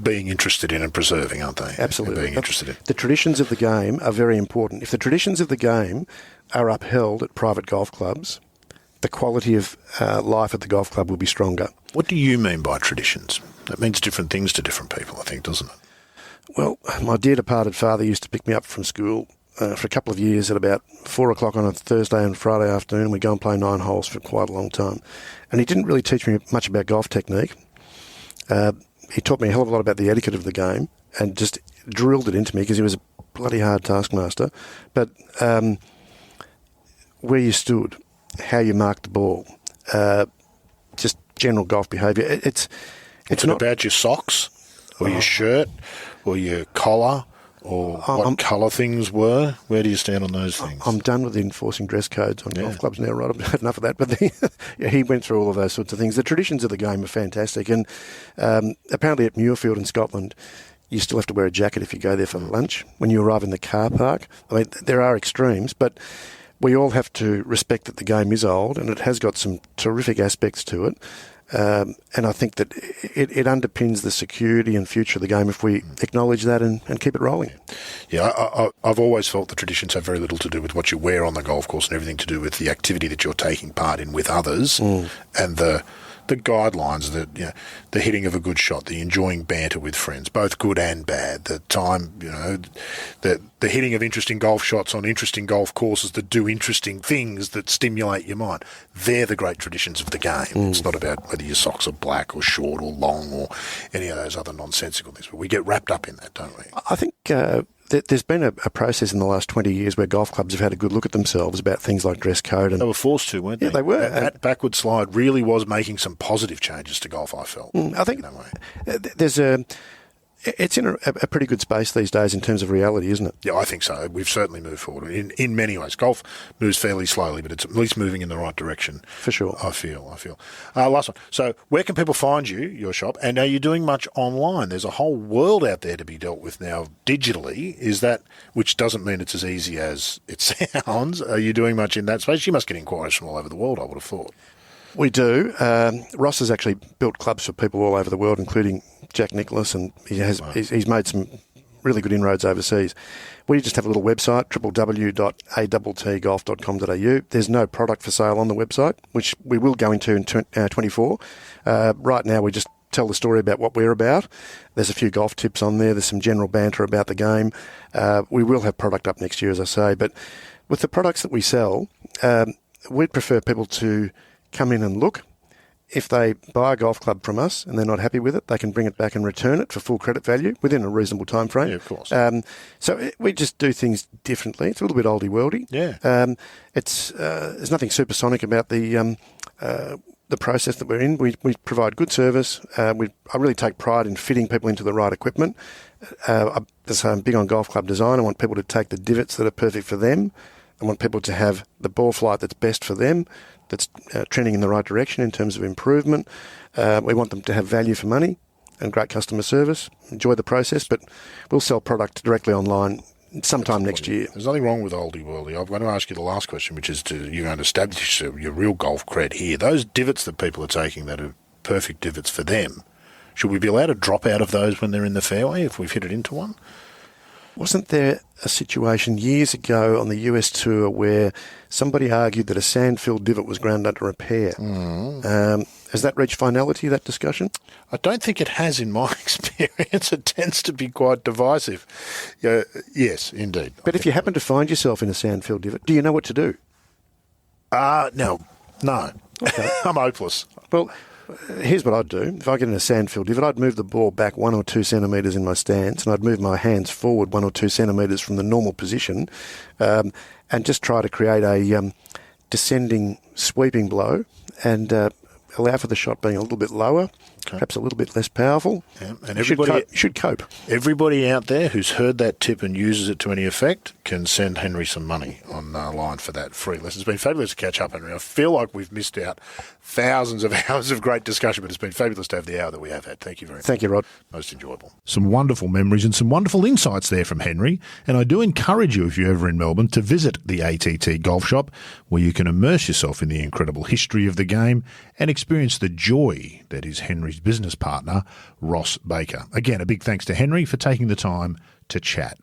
being interested in and preserving, aren't they? Absolutely. Being interested in. The traditions of the game are very important. If the traditions of the game are upheld at private golf clubs, the quality of life at the golf club will be stronger. What do you mean by traditions? That means different things to different people, I think, doesn't it? Well, my dear departed father used to pick me up from school for a couple of years at about 4 o'clock on a Thursday and Friday afternoon, and we'd go and play 9 holes for quite a long time. And he didn't really teach me much about golf technique. He taught me a hell of a lot about the etiquette of the game and just drilled it into me because he was a bloody hard taskmaster. But where you stood, how you marked the ball, just general golf behaviour. It's not about your socks or your shirt or your collar or what colour things were. Where do you stand on those things? I'm done with enforcing dress codes on golf clubs now, Rod. I've had enough of that. But he went through all of those sorts of things. The traditions of the game are fantastic. And apparently at Muirfield in Scotland, you still have to wear a jacket if you go there for lunch when you arrive in the car park. I mean, there are extremes, but we all have to respect that the game is old and it has got some terrific aspects to it. And I think that it underpins the security and future of the game if we acknowledge that and keep it rolling. Yeah, I've always felt the traditions have very little to do with what you wear on the golf course and everything to do with the activity that you're taking part in with others and the guidelines, the hitting of a good shot, the enjoying banter with friends, both good and bad, the time, the hitting of interesting golf shots on interesting golf courses that do interesting things that stimulate your mind. They're the great traditions of the game. It's not about whether your socks are black or short or long or any of those other nonsensical things, but we get wrapped up in that, don't we? I think there's been a process in the last 20 years where golf clubs have had a good look at themselves about things like dress code. And they were forced to, weren't they? Yeah, they were. That backward slide really was making some positive changes to golf, I felt. I think it's in a pretty good space these days in terms of reality, isn't it? Yeah, I think so. We've certainly moved forward in many ways. Golf moves fairly slowly, but it's at least moving in the right direction. For sure. I feel. Last one. So where can people find you, your shop, and are you doing much online? There's a whole world out there to be dealt with now digitally. Is that, which doesn't mean it's as easy as it sounds. Are you doing much in that space? You must get inquiries from all over the world, I would have thought. We do. Ross has actually built clubs for people all over the world, including Jack Nicklaus, and he's made some really good inroads overseas. We just have a little website, www.attgolf.com.au. There's no product for sale on the website, which we will go into in 24. Right now, we just tell the story about what we're about. There's a few golf tips on there. There's some general banter about the game. We will have product up next year, as I say. But with the products that we sell, we'd prefer people to come in and look. If they buy a golf club from us and they're not happy with it, they can bring it back and return it for full credit value within a reasonable time frame. Yeah, of course. So we just do things differently. It's a little bit oldie-worldy. Yeah. There's nothing supersonic about the process that we're in. We provide good service. I really take pride in fitting people into the right equipment. I'm big on golf club design. I want people to take the divots that are perfect for them. I want people to have the ball flight that's best for them, that's trending in the right direction in terms of improvement. We want them to have value for money and great customer service. Enjoy the process, but we'll sell product directly online sometime next year. There's nothing wrong with oldie-worldy. I'm going to ask you the last question, which is you're going to establish your real golf cred here. Those divots that people are taking that are perfect divots for them, should we be allowed to drop out of those when they're in the fairway if we've hit it into one? Wasn't there a situation years ago on the US tour where somebody argued that a sand-filled divot was ground under repair? Has that reached finality, that discussion? I don't think it has in my experience. It tends to be quite divisive. Yes, indeed. But if you happen to find yourself in a sand-filled divot, do you know what to do? No. Okay. I'm hopeless. Well, Here's what I'd do. If I get in a sandfield divot, I'd move the ball back 1 or 2 centimetres in my stance, and I'd move my hands forward 1 or 2 centimetres from the normal position, and just try to create a descending sweeping blow, and allow for the shot being a little bit lower, perhaps a little bit less powerful. Yeah. And everybody should cope. Everybody out there who's heard that tip and uses it to any effect can send Henry some money online for that free lesson. It's been fabulous to catch up, Henry. I feel like we've missed out thousands of hours of great discussion, but it's been fabulous to have the hour that we have had. Thank you very much. Thank you, Rod. Most enjoyable. Some wonderful memories and some wonderful insights there from Henry. And I do encourage you, if you're ever in Melbourne, to visit the ATT Golf Shop, where you can immerse yourself in the incredible history of the game and experience the joy that is Henry's business partner, Ross Baker. Again, a big thanks to Henry for taking the time to chat.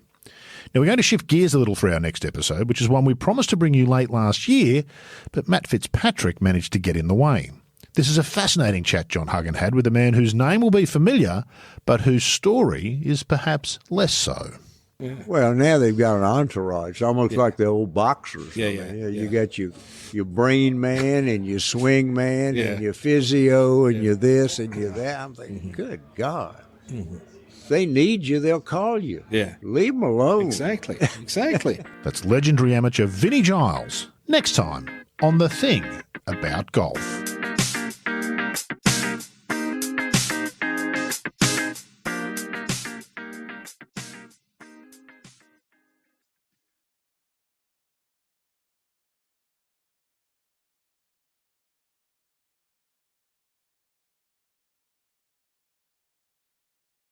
Now, we're going to shift gears a little for our next episode, which is one we promised to bring you late last year, but Matt Fitzpatrick managed to get in the way. This is a fascinating chat John Huggan had with a man whose name will be familiar, but whose story is perhaps less so. Yeah. Well, now they've got an entourage, almost like the old boxers. Yeah. You got your brain man and your swing man and your physio and your this and your that. I'm thinking, good God. Mm-hmm. If they need you, they'll call you. Yeah. Leave them alone. Exactly. That's legendary amateur Vinnie Giles, next time on The Thing About Golf.